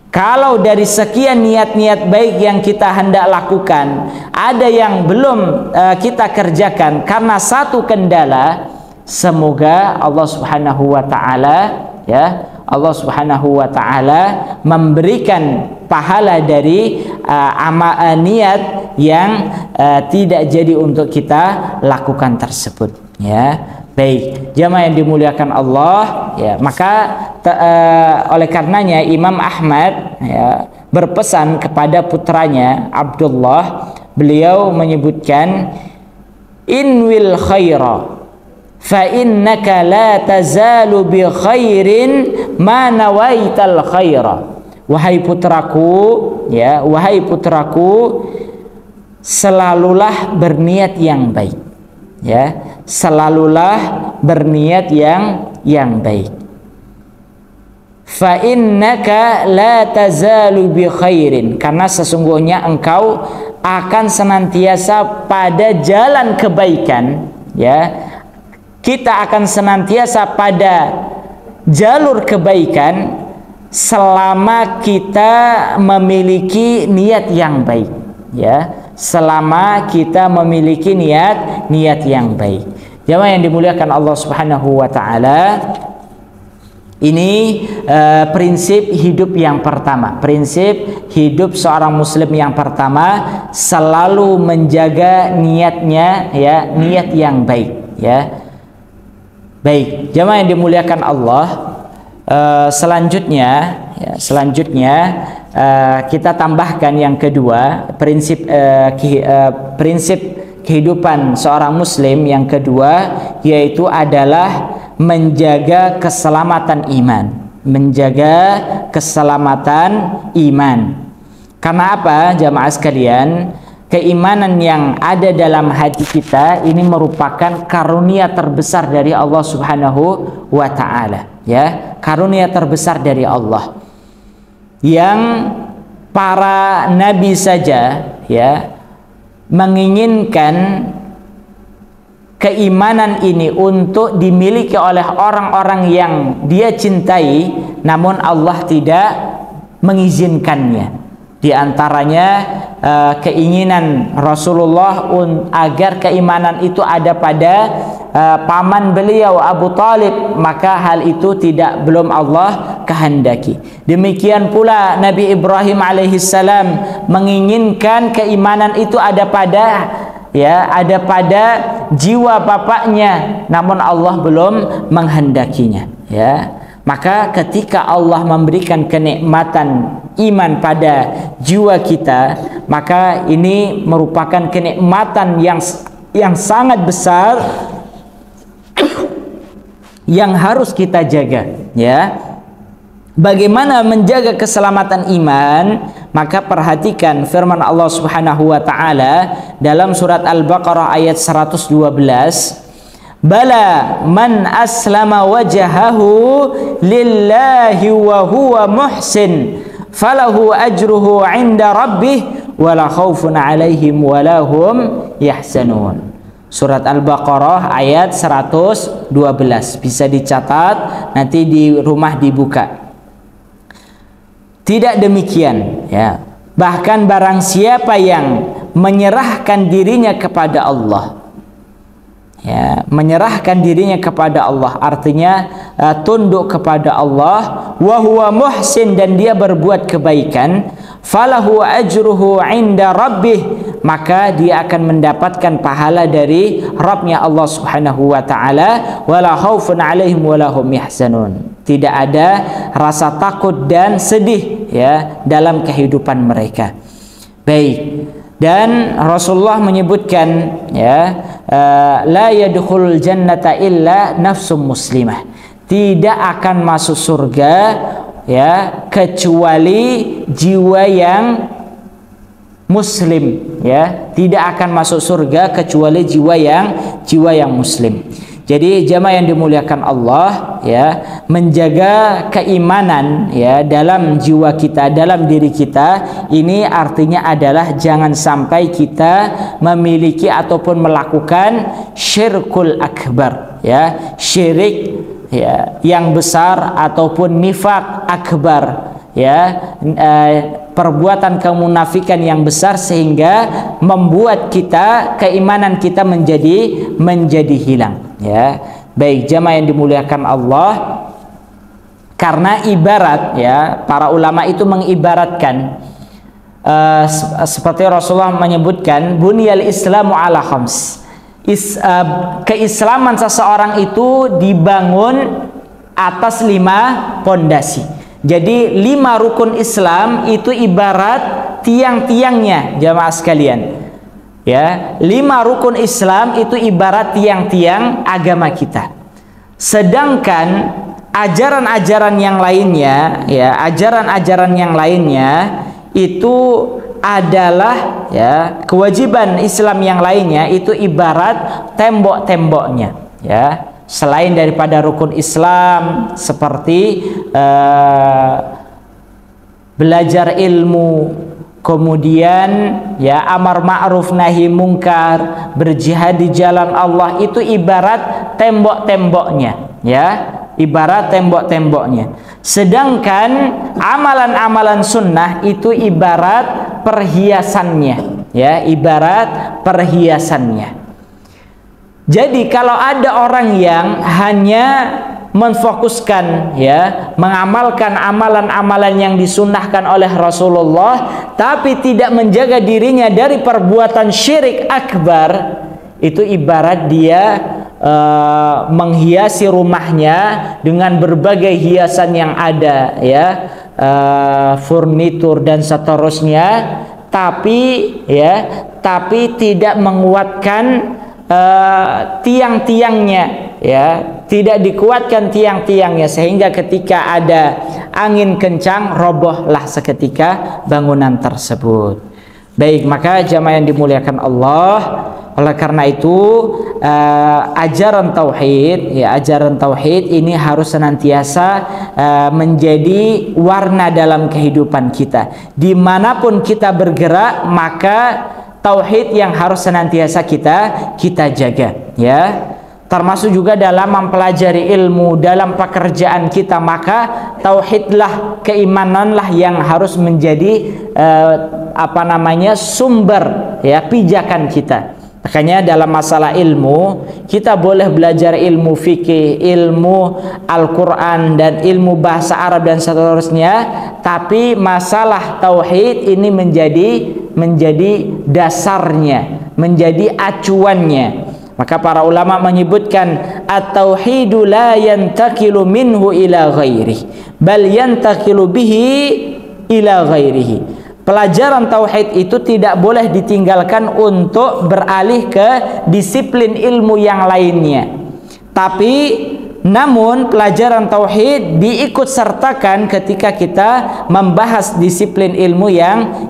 Kalau dari sekian niat-niat baik yang kita hendak lakukan, ada yang belum kita kerjakan karena satu kendala, semoga Allah Subhanahu wa taala ya Allah Subhanahu wa taala memberikan pahala dari niat yang tidak jadi untuk kita lakukan tersebut, ya. Baik, jamaah yang dimuliakan Allah, ya, maka oleh karenanya Imam Ahmad, ya, berpesan kepada putranya Abdullah. Beliau menyebutkan, inwil khaira fa innaka la tazalu bi khairin ma nawaital khaira. Wahai putraku, ya, wahai putraku, selalulah berniat yang baik, ya, selalulah berniat yang baik. Fa innaka la tazalu bi khairin, karena sesungguhnya engkau akan senantiasa pada jalan kebaikan, ya. Kita akan senantiasa pada jalur kebaikan selama kita memiliki niat yang baik, ya. Selama kita memiliki niat yang baik. Jamaah yang dimuliakan Allah Subhanahu wa taala, ini prinsip hidup yang pertama. Prinsip hidup seorang muslim yang pertama, selalu menjaga niatnya, ya, niat yang baik, ya. Baik, jamaah yang dimuliakan Allah, selanjutnya kita tambahkan yang kedua, prinsip kehidupan seorang muslim yang kedua, yaitu adalah menjaga keselamatan iman. Menjaga keselamatan iman. Karena apa, jamaah sekalian? Keimanan yang ada dalam hati kita ini merupakan karunia terbesar dari Allah Subhanahu wa taala, ya. Karunia terbesar dari Allah, yang para nabi saja, ya, menginginkan keimanan ini untuk dimiliki oleh orang-orang yang dia cintai, namun Allah tidak mengizinkannya. Di antaranya keinginan Rasulullah agar keimanan itu ada pada paman beliau Abu Talib, maka hal itu belum Allah kehendaki. Demikian pula Nabi Ibrahim alaihissalam menginginkan keimanan itu ada pada jiwa bapaknya, namun Allah belum menghendakinya, ya. Maka ketika Allah memberikan kenikmatan iman pada jiwa kita, maka ini merupakan kenikmatan yang sangat besar yang harus kita jaga, ya. Bagaimana menjaga keselamatan iman? Maka perhatikan firman Allah Subhanahu wa taala dalam surat Al-Baqarah ayat 112. Bala man aslama wajhahu lillahi wa huwa muhsin falahu ajruhu 'inda rabbih wala khaufun 'alaihim wala hum yahzanun. Surat Al-Baqarah ayat 112, bisa dicatat, nanti di rumah dibuka. Tidak demikian, ya. Bahkan barang siapa yang menyerahkan dirinya kepada Allah, ya, menyerahkan dirinya kepada Allah, artinya tunduk kepada Allah, wa huwa muhsin, dan dia berbuat kebaikan, falahu ajruhu 'inda rabbih, maka dia akan mendapatkan pahala dari Rabbnya Allah Subhanahu wa taala, wala khaufun 'alaihim wala hum yahzanun. Tidak ada rasa takut dan sedih, ya, dalam kehidupan mereka. Baik. Dan Rasulullah menyebutkan, ya, la yadkhulul jannata illa nafsum muslimah. Tidak akan masuk surga, ya, kecuali jiwa yang muslim, ya. Tidak akan masuk surga kecuali jiwa yang muslim. Jadi jamaah yang dimuliakan Allah, ya, menjaga keimanan, ya, dalam jiwa kita, dalam diri kita, ini artinya adalah jangan sampai kita memiliki ataupun melakukan syirkul akbar, ya, syirik, ya, yang besar ataupun nifak akbar, ya, perbuatan kemunafikan yang besar sehingga membuat keimanan kita menjadi hilang, ya. Baik, jamaah yang dimuliakan Allah, Karena ibarat, ya, para ulama itu mengibaratkan seperti Rasulullah menyebutkan, bunyal islamu ala khams. Keislaman seseorang itu dibangun atas 5 pondasi. Jadi 5 rukun Islam itu ibarat tiang-tiangnya, jamaah sekalian. Ya, 5 rukun Islam itu ibarat tiang-tiang agama kita. Sedangkan ajaran-ajaran yang lainnya, ya, ajaran-ajaran yang lainnya itu adalah, ya, kewajiban Islam yang lainnya itu ibarat tembok-temboknya, ya. Selain daripada rukun Islam seperti belajar ilmu, kemudian, ya, amar ma'ruf nahi mungkar, berjihad di jalan Allah, itu ibarat tembok-temboknya, ya, ibarat tembok-temboknya. Sedangkan amalan-amalan sunnah itu ibarat perhiasannya, ya, ibarat perhiasannya. Jadi kalau ada orang yang hanya memfokuskan, ya, mengamalkan amalan-amalan yang disunnahkan oleh Rasulullah, tapi tidak menjaga dirinya dari perbuatan syirik akbar, itu ibarat dia menghiasi rumahnya dengan berbagai hiasan yang ada, ya, furnitur dan seterusnya, tapi tidak menguatkan tiang-tiangnya, ya, tidak dikuatkan tiang-tiangnya, sehingga ketika ada angin kencang robohlah seketika bangunan tersebut. Baik, maka jamaah yang dimuliakan Allah, oleh karena itu ajaran tauhid, ya, ajaran tauhid ini harus senantiasa menjadi warna dalam kehidupan kita. Dimanapun kita bergerak, maka tauhid yang harus senantiasa kita jaga, ya. Termasuk juga dalam mempelajari ilmu, dalam pekerjaan kita, maka tauhidlah, keimananlah yang harus menjadi sumber, ya, pijakan kita. Makanya dalam masalah ilmu, kita boleh belajar ilmu fikih, ilmu Al-Quran, dan ilmu bahasa Arab dan seterusnya, tapi masalah tauhid ini menjadi dasarnya, menjadi acuannya. Maka para ulama menyebutkan at-tauhidu la yantakilu minhu ila ghairihi, bal yantakilu bihi ila ghairihi. Pelajaran tauhid itu tidak boleh ditinggalkan untuk beralih ke disiplin ilmu yang lainnya. Tapi namun pelajaran tauhid diikut sertakan ketika kita membahas disiplin ilmu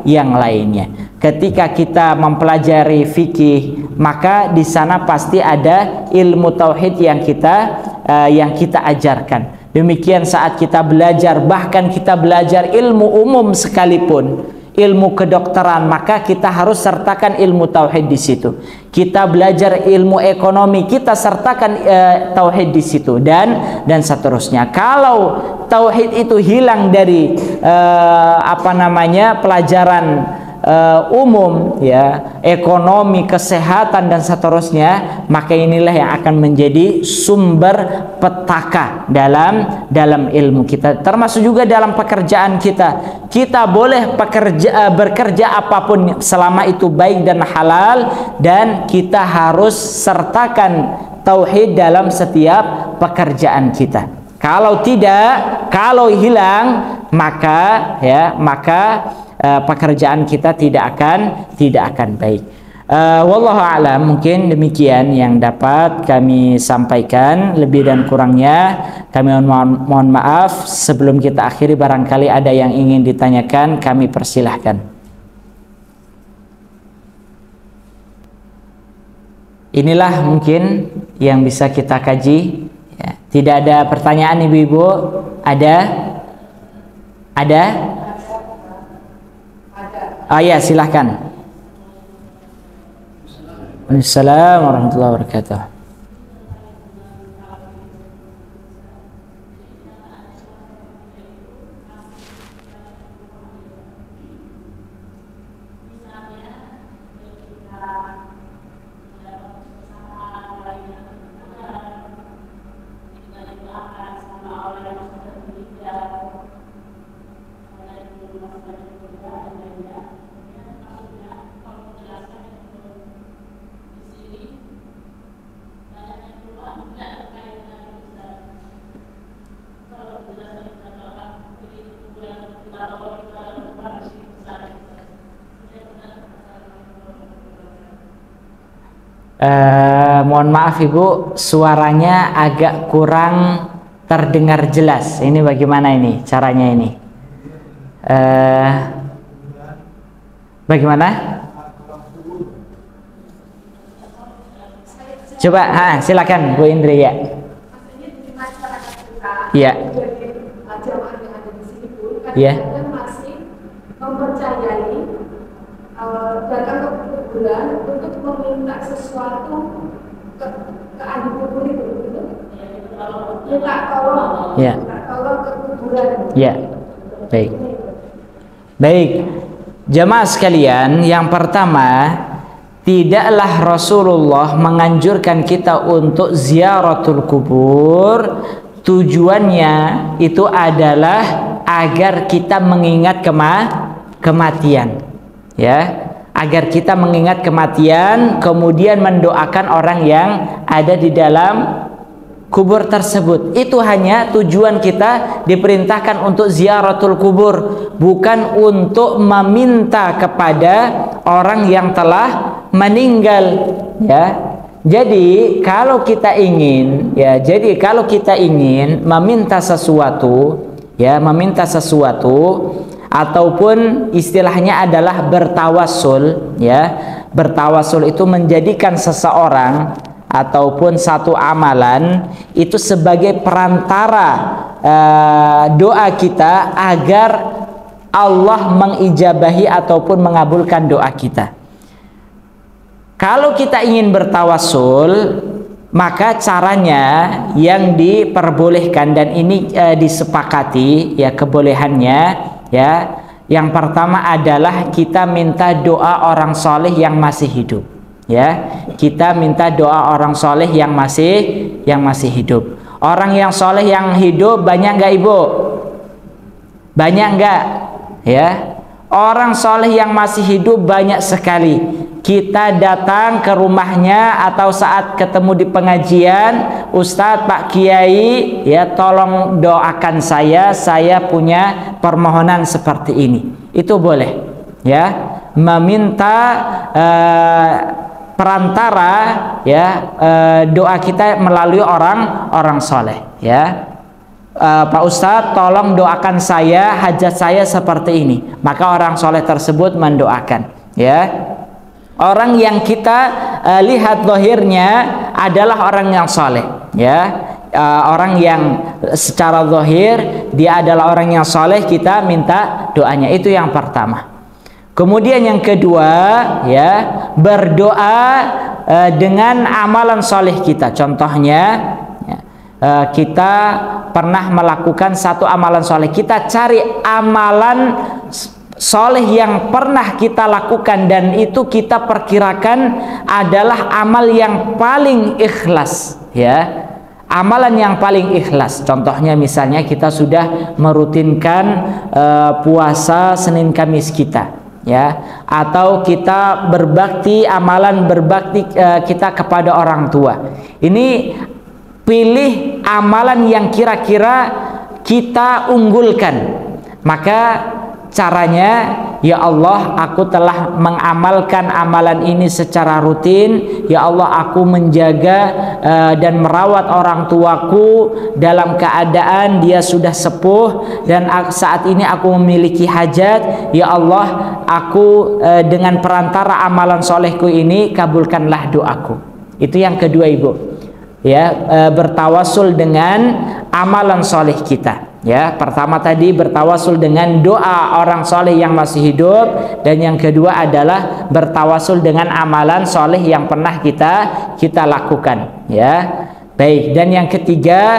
yang lainnya. Ketika kita mempelajari fikih, maka di sana pasti ada ilmu tauhid yang kita ajarkan. Demikian saat kita belajar, bahkan kita belajar ilmu umum sekalipun, ilmu kedokteran, maka kita harus sertakan ilmu tauhid di situ. Kita belajar ilmu ekonomi, kita sertakan tauhid di situ, dan seterusnya. Kalau tauhid itu hilang dari pelajaran umum, ya, ekonomi, kesehatan dan seterusnya, maka inilah yang akan menjadi sumber petaka dalam ilmu kita. Termasuk juga dalam pekerjaan kita. Kita boleh bekerja apapun selama itu baik dan halal, dan kita harus sertakan tauhid dalam setiap pekerjaan kita. Kalau tidak, kalau hilang, maka pekerjaan kita tidak akan baik. Wallahu a'lam, mungkin demikian yang dapat kami sampaikan. Lebih dan kurangnya kami mohon maaf. Sebelum kita akhiri, barangkali ada yang ingin ditanyakan, kami persilahkan. Inilah mungkin yang bisa kita kaji, ya. Tidak ada pertanyaan, ibu-ibu? Ada? Oh ya, silahkan. Assalamualaikum warahmatullahi wabarakatuh. Mohon maaf Ibu, suaranya agak kurang terdengar jelas. Ini bagaimana ini caranya ini? Bagaimana? Coba, silakan Bu Indri ya. Iya. Iya. Masih mempercayai datang ke kuburan untuk meminta sesuatu ke ahli kubur itu, minta tolong, ya. Minta tolong ke kuburan. Ya, baik. Baik, jemaah sekalian, yang pertama, tidaklah Rasulullah menganjurkan kita untuk ziaratul kubur. Tujuannya itu adalah agar kita mengingat kematian, ya, agar kita mengingat kematian, kemudian mendoakan orang yang ada di dalam kubur tersebut. Itu hanya tujuan kita diperintahkan untuk ziaratul kubur, bukan untuk meminta kepada orang yang telah meninggal, ya. Jadi kalau kita ingin meminta sesuatu, ya, meminta sesuatu, ataupun istilahnya adalah bertawassul, ya. Bertawassul itu menjadikan seseorang ataupun satu amalan itu sebagai perantara doa kita agar Allah mengijabahi ataupun mengabulkan doa kita. Kalau kita ingin bertawassul, maka caranya yang diperbolehkan, dan ini disepakati, ya, kebolehannya, ya. Yang pertama adalah kita minta doa orang soleh yang masih hidup, ya. Kita minta doa orang soleh yang masih hidup. Orang yang soleh yang hidup banyak nggak Ibu? Banyak nggak? Ya. Orang soleh yang masih hidup banyak sekali. Kita datang ke rumahnya atau saat ketemu di pengajian, Ustadz, Pak Kiai, ya, tolong doakan saya punya permohonan seperti ini. Itu boleh, ya, meminta perantara, ya, doa kita melalui orang soleh, ya. Pak Ustadz, tolong doakan saya, hajat saya seperti ini. Maka orang soleh tersebut mendoakan, ya. Orang yang kita lihat zahirnya adalah orang yang soleh, ya. Orang yang secara zahir dia adalah orang yang soleh, kita minta doanya. Itu yang pertama. Kemudian yang kedua, ya, berdoa dengan amalan soleh kita. Contohnya, ya, kita pernah melakukan satu amalan soleh, kita cari amalan soleh yang pernah kita lakukan dan itu kita perkirakan adalah amal yang paling ikhlas, ya, amalan yang paling ikhlas. Contohnya misalnya kita sudah merutinkan puasa Senin Kamis kita, ya, atau kita berbakti, amalan berbakti kita kepada orang tua. Ini pilih amalan yang kira-kira kita unggulkan. Maka caranya, ya Allah, aku telah mengamalkan amalan ini secara rutin. Ya Allah, aku menjaga dan merawat orang tuaku dalam keadaan dia sudah sepuh dan saat ini aku memiliki hajat. Ya Allah, aku dengan perantara amalan solehku ini kabulkanlah doaku. Itu yang kedua Ibu, ya, bertawasul dengan amalan soleh kita. Ya, pertama tadi bertawasul dengan doa orang soleh yang masih hidup, dan yang kedua adalah bertawasul dengan amalan soleh yang pernah kita lakukan. Ya, baik. Dan yang ketiga,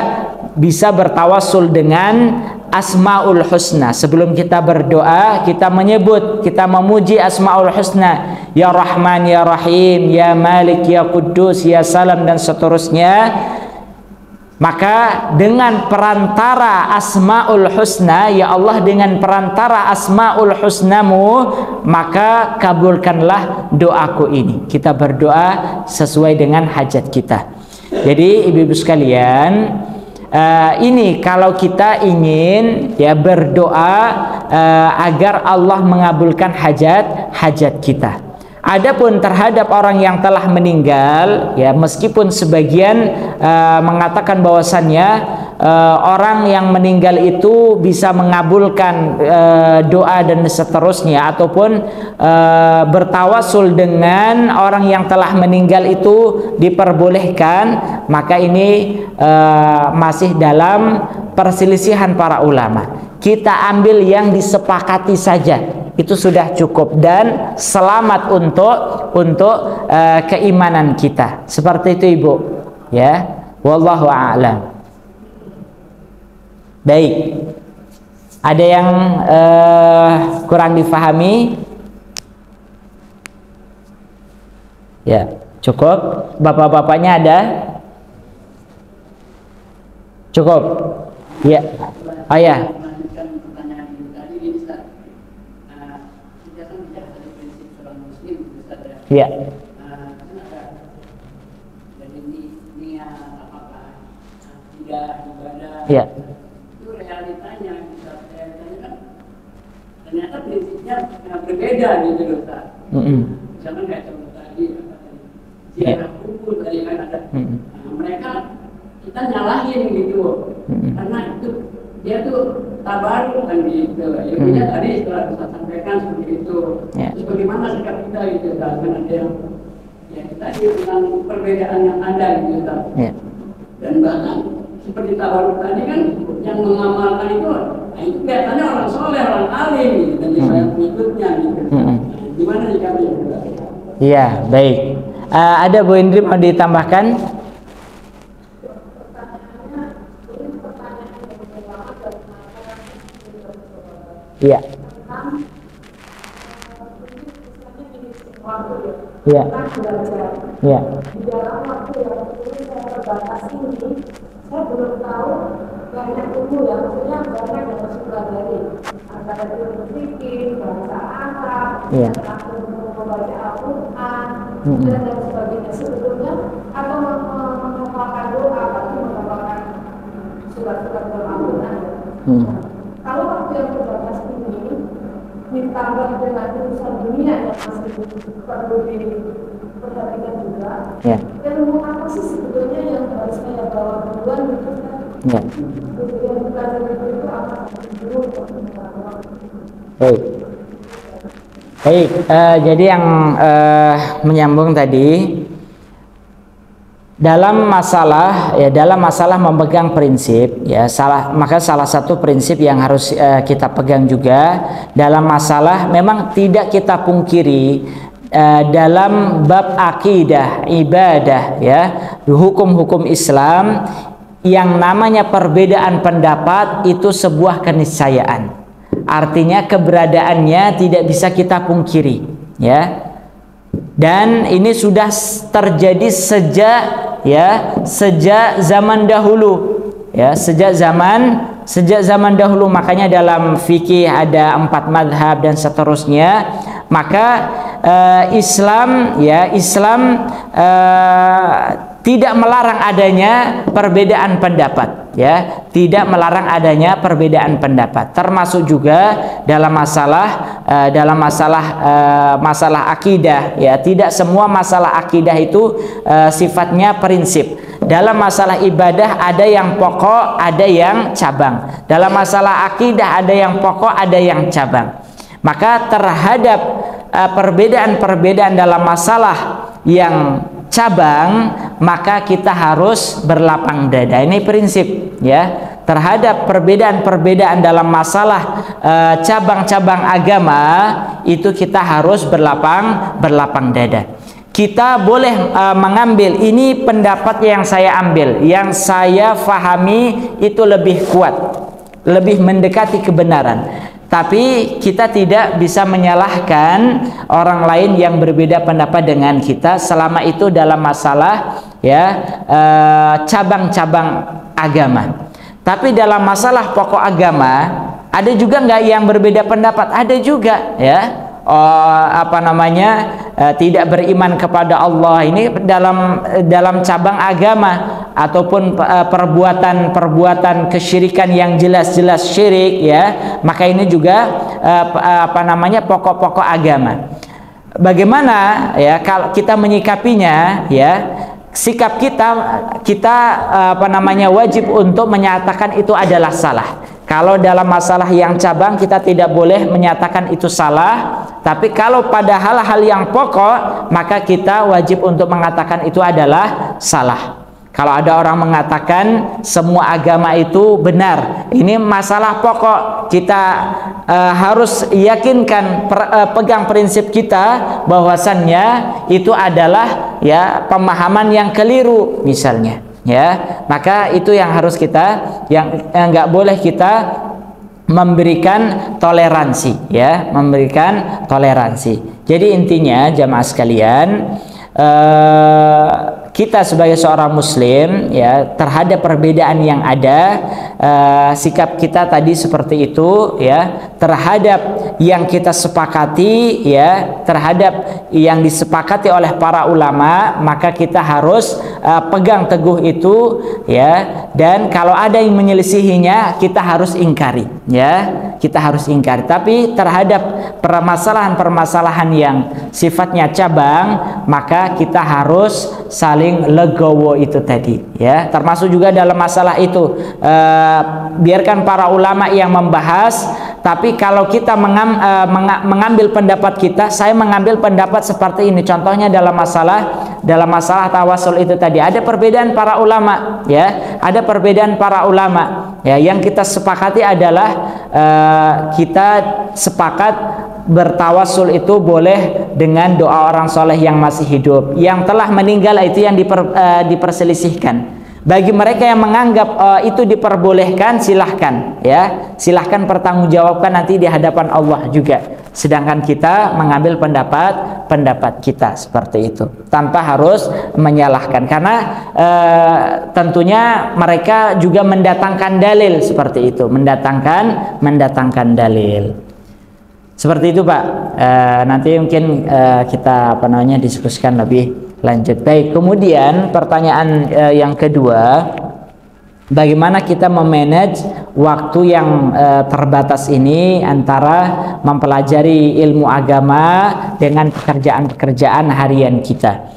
bisa bertawasul dengan Asmaul Husna. Sebelum kita berdoa, kita menyebut, kita memuji Asmaul Husna, Ya Rahman, Ya Rahim, Ya Malik, Ya Quddus, Ya Salam, dan seterusnya. Maka dengan perantara Asmaul Husna, ya Allah, dengan perantara Asmaul Husnamu, maka kabulkanlah doaku ini. Kita berdoa sesuai dengan hajat kita. Jadi ibu-ibu sekalian, ini kalau kita ingin, ya, berdoa agar Allah mengabulkan hajat kita. Adapun terhadap orang yang telah meninggal, ya meskipun sebagian mengatakan bahwasannya orang yang meninggal itu bisa mengabulkan doa dan seterusnya, ataupun bertawasul dengan orang yang telah meninggal itu diperbolehkan, maka ini masih dalam perselisihan para ulama. Kita ambil yang disepakati saja, itu sudah cukup dan selamat untuk keimanan kita. Seperti itu Ibu, ya. Wallahu a'lam. Baik. Ada yang kurang difahami? Ya, cukup. Bapak-bapaknya ada? Cukup. Ya. Ayah. Ya. Ya. Itu realitanya kan ternyata prinsipnya berbeda gitu loh, Ustaz. Misalkan kayak contoh tadi ziarah kubur tadi kan ada. Mereka kita nyalahin gitu, karena itu dia tuh tabaruk kan gitu. Ya tadi setelah Ustaz sampaikan seperti itu. Terus bagaimana sikap kita gitu, Ustaz? Kan ada yang ya kita dengan perbedaan yang ada gitu, Ustaz. Dan bahkan seperti tabaruk tadi kan yang mengamalkan itu, nah itu kelihatannya orang soleh, orang alim gitu, dan saya pengikutnya gitu. Gimana sikapnya? Iya, baik. Ada Bu Indri mau ditambahkan? Iya. Iya. Iya. Di dalam waktu yang saya terbatas ini, saya belum tahu banyak ilmu ya, maksudnya banyak yang harus pelajari, antara ilmu fikih, bahasa Arab, membaca Al-Quran, dan sebagainya. Sebetulnya atau menghafalkan doa, atau menghafalkan surat-surat Al-Quran. Kalau waktu yang terbatas ini ditambah dengan urusan dunia yang masih perlu diperhatikan juga, ilmu apa sih sebetulnya yang harus saya bawa duluan gitu kan? Yang belajar itu apa dulu? Baik, jadi yang menyambung tadi dalam masalah memegang prinsip, ya maka salah satu prinsip yang harus kita pegang juga dalam masalah, memang tidak kita pungkiri dalam bab akidah, ibadah, ya hukum-hukum Islam, yang namanya perbedaan pendapat itu sebuah keniscayaan. Artinya keberadaannya tidak bisa kita pungkiri, ya. Dan ini sudah terjadi sejak zaman dahulu, ya, sejak zaman dahulu. Makanya dalam fikih ada 4 madhab dan seterusnya. Maka Islam tidak melarang adanya perbedaan pendapat, ya, tidak melarang adanya perbedaan pendapat, termasuk juga dalam masalah akidah, ya. Tidak semua masalah akidah itu sifatnya prinsip. Dalam masalah ibadah ada yang pokok, ada yang cabang. Dalam masalah akidah ada yang pokok, ada yang cabang. Maka terhadap perbedaan-perbedaan dalam masalah yang cabang, maka kita harus berlapang dada. Ini prinsip, ya. Terhadap perbedaan-perbedaan dalam masalah cabang-cabang agama, itu kita harus berlapang dada. Kita boleh mengambil, ini pendapat yang saya ambil, yang saya fahami itu lebih kuat, lebih mendekati kebenaran. Tapi kita tidak bisa menyalahkan orang lain yang berbeda pendapat dengan kita selama itu dalam masalah, ya, cabang-cabang agama. Tapi dalam masalah pokok agama ada juga nggak yang berbeda pendapat? Ada juga, ya. Tidak beriman kepada Allah ini dalam cabang agama, ataupun perbuatan kesyirikan yang jelas-jelas syirik, ya, maka ini juga pokok-pokok agama. bagaimana ya kalau kita menyikapinya ya, sikap kita wajib untuk menyatakan itu adalah salah. Kalau dalam masalah yang cabang kita tidak boleh menyatakan itu salah, tapi kalau pada hal-hal yang pokok maka kita wajib untuk mengatakan itu adalah salah. Kalau ada orang mengatakan semua agama itu benar, ini masalah pokok, kita harus yakinkan, pegang prinsip kita bahwasannya itu adalah ya pemahaman yang keliru misalnya. Ya, maka itu yang harus kita, yang nggak boleh kita memberikan toleransi, ya, memberikan toleransi. Jadi intinya jamaah sekalian, kita sebagai seorang muslim ya, terhadap perbedaan yang ada, sikap kita tadi seperti itu ya, terhadap yang kita sepakati ya, terhadap yang disepakati oleh para ulama, maka kita harus pegang teguh itu ya, dan kalau ada yang menyelisihinya kita harus ingkari ya, kita harus ingkari. Tapi terhadap permasalahan-permasalahan yang sifatnya cabang, maka kita harus saling legowo itu tadi ya, termasuk juga dalam masalah itu biarkan para ulama yang membahas, tapi kalau kita mengambil pendapat kita, saya mengambil pendapat seperti ini. Contohnya dalam masalah tawasul itu tadi ada perbedaan para ulama ya, ada perbedaan para ulama ya, yang kita sepakati adalah kita sepakat bertawasul itu boleh dengan doa orang soleh yang masih hidup. Yang telah meninggal itu yang diperselisihkan. Bagi mereka yang menganggap itu diperbolehkan, silahkan ya, silahkan pertanggungjawabkan nanti di hadapan Allah juga. Sedangkan kita mengambil pendapat kita seperti itu tanpa harus menyalahkan, karena tentunya mereka juga mendatangkan dalil seperti itu, mendatangkan dalil. Seperti itu Pak. Nanti mungkin kita diskusikan lebih lanjut. Baik, kemudian pertanyaan yang kedua, bagaimana kita memanage waktu yang terbatas ini antara mempelajari ilmu agama dengan pekerjaan-pekerjaan harian kita.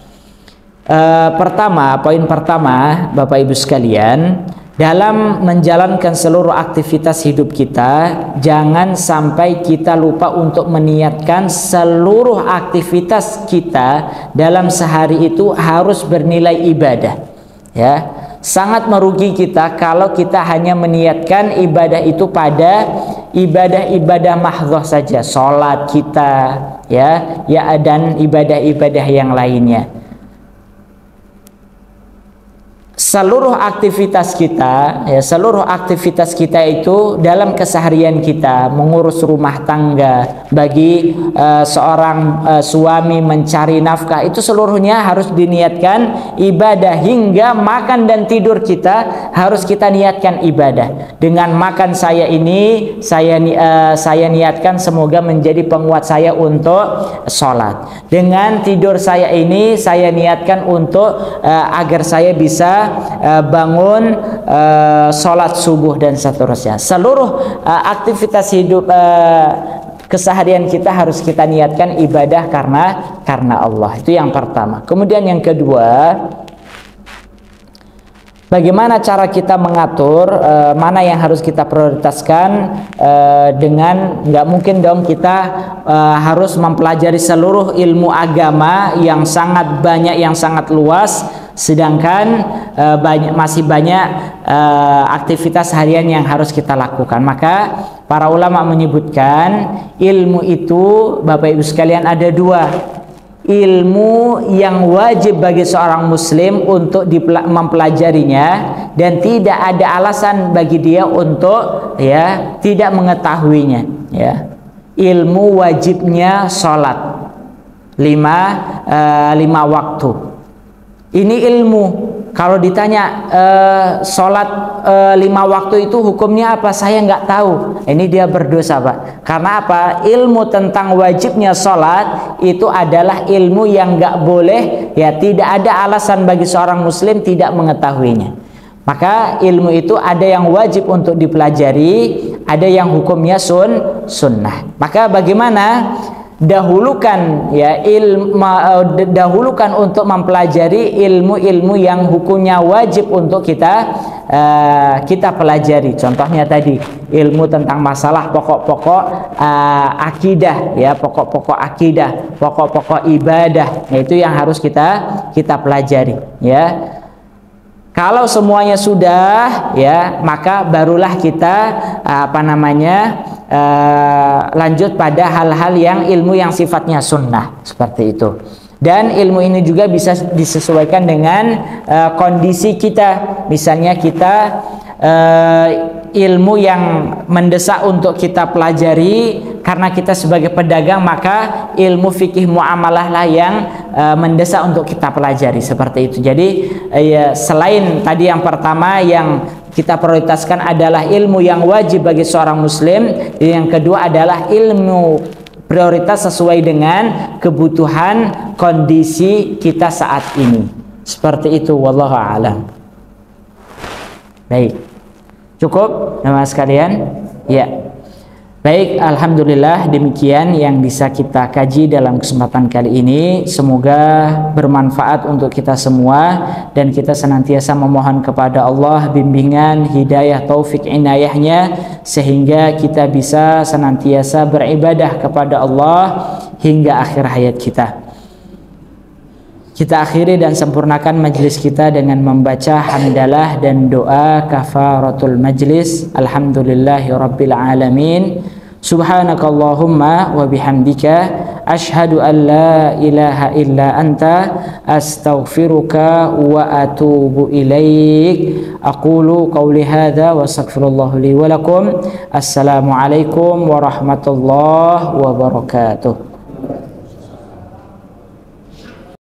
Poin pertama Bapak Ibu sekalian, dalam menjalankan seluruh aktivitas hidup kita, jangan sampai kita lupa untuk meniatkan seluruh aktivitas kita dalam sehari itu harus bernilai ibadah. Ya, sangat merugi kita kalau kita hanya meniatkan ibadah itu pada ibadah-ibadah mahdhah saja, sholat kita, ya, dan ibadah-ibadah yang lainnya. Seluruh aktivitas kita itu dalam keseharian kita, mengurus rumah tangga, bagi seorang suami mencari nafkah, itu seluruhnya harus diniatkan ibadah. Hingga makan dan tidur kita harus kita niatkan ibadah. Dengan makan saya ini, saya niatkan semoga menjadi penguat saya untuk sholat. Dengan tidur saya ini, saya niatkan untuk agar saya bisa bangun sholat subuh dan seterusnya. Seluruh aktivitas hidup keseharian kita harus kita niatkan ibadah karena Allah. Itu yang pertama. Kemudian yang kedua, bagaimana cara kita mengatur mana yang harus kita prioritaskan, dengan nggak mungkin dong kita harus mempelajari seluruh ilmu agama yang sangat banyak, yang sangat luas, sedangkan masih banyak aktivitas harian yang harus kita lakukan. Maka para ulama menyebutkan ilmu itu Bapak Ibu sekalian ada dua. Ilmu yang wajib bagi seorang muslim untuk mempelajarinya, dan tidak ada alasan bagi dia untuk tidak mengetahuinya. Ilmu wajibnya sholat 5 waktu. Ini ilmu. Kalau ditanya sholat 5 waktu itu hukumnya apa, saya nggak tahu. Ini dia berdosa Pak. Karena apa? Ilmu tentang wajibnya sholat itu adalah ilmu yang nggak boleh, tidak ada alasan bagi seorang muslim tidak mengetahuinya. Maka ilmu itu ada yang wajib untuk dipelajari, ada yang hukumnya sunnah. Maka bagaimana dahulukan ya dahulukan untuk mempelajari ilmu-ilmu yang hukumnya wajib untuk kita pelajari. Contohnya tadi ilmu tentang masalah pokok-pokok akidah ya, pokok-pokok akidah, pokok-pokok ibadah, yaitu yang harus kita pelajari ya. Kalau semuanya sudah ya, maka barulah kita lanjut pada hal-hal yang ilmu yang sifatnya sunnah seperti itu. Dan ilmu ini juga bisa disesuaikan dengan kondisi kita. Misalnya kita ilmu yang mendesak untuk kita pelajari karena kita sebagai pedagang, maka ilmu fikih muamalah lah yang mendesak untuk kita pelajari seperti itu. Jadi selain tadi yang pertama yang kita prioritaskan adalah ilmu yang wajib bagi seorang muslim, yang kedua adalah ilmu prioritas sesuai dengan kebutuhan kondisi kita saat ini. Seperti itu, wallahu a'lam. Baik. Cukup, teman-teman sekalian? Ya. Baik, alhamdulillah demikian yang bisa kita kaji dalam kesempatan kali ini. Semoga bermanfaat untuk kita semua dan kita senantiasa memohon kepada Allah bimbingan, hidayah, taufik, inayahnya sehingga kita bisa senantiasa beribadah kepada Allah hingga akhir hayat kita. Kita akhiri dan sempurnakan majlis kita dengan membaca hamdalah dan doa kafaratul majlis. Alhamdulillahi rabbil alamin. Subhanakallahumma wa bihamdika ashhadu an la ilaha illa anta astaghfiruka wa atubu ilaik. Aqulu qawli hadza wa astaghfirullah li wa lakum. Assalamu alaikum warahmatullahi wabarakatuh.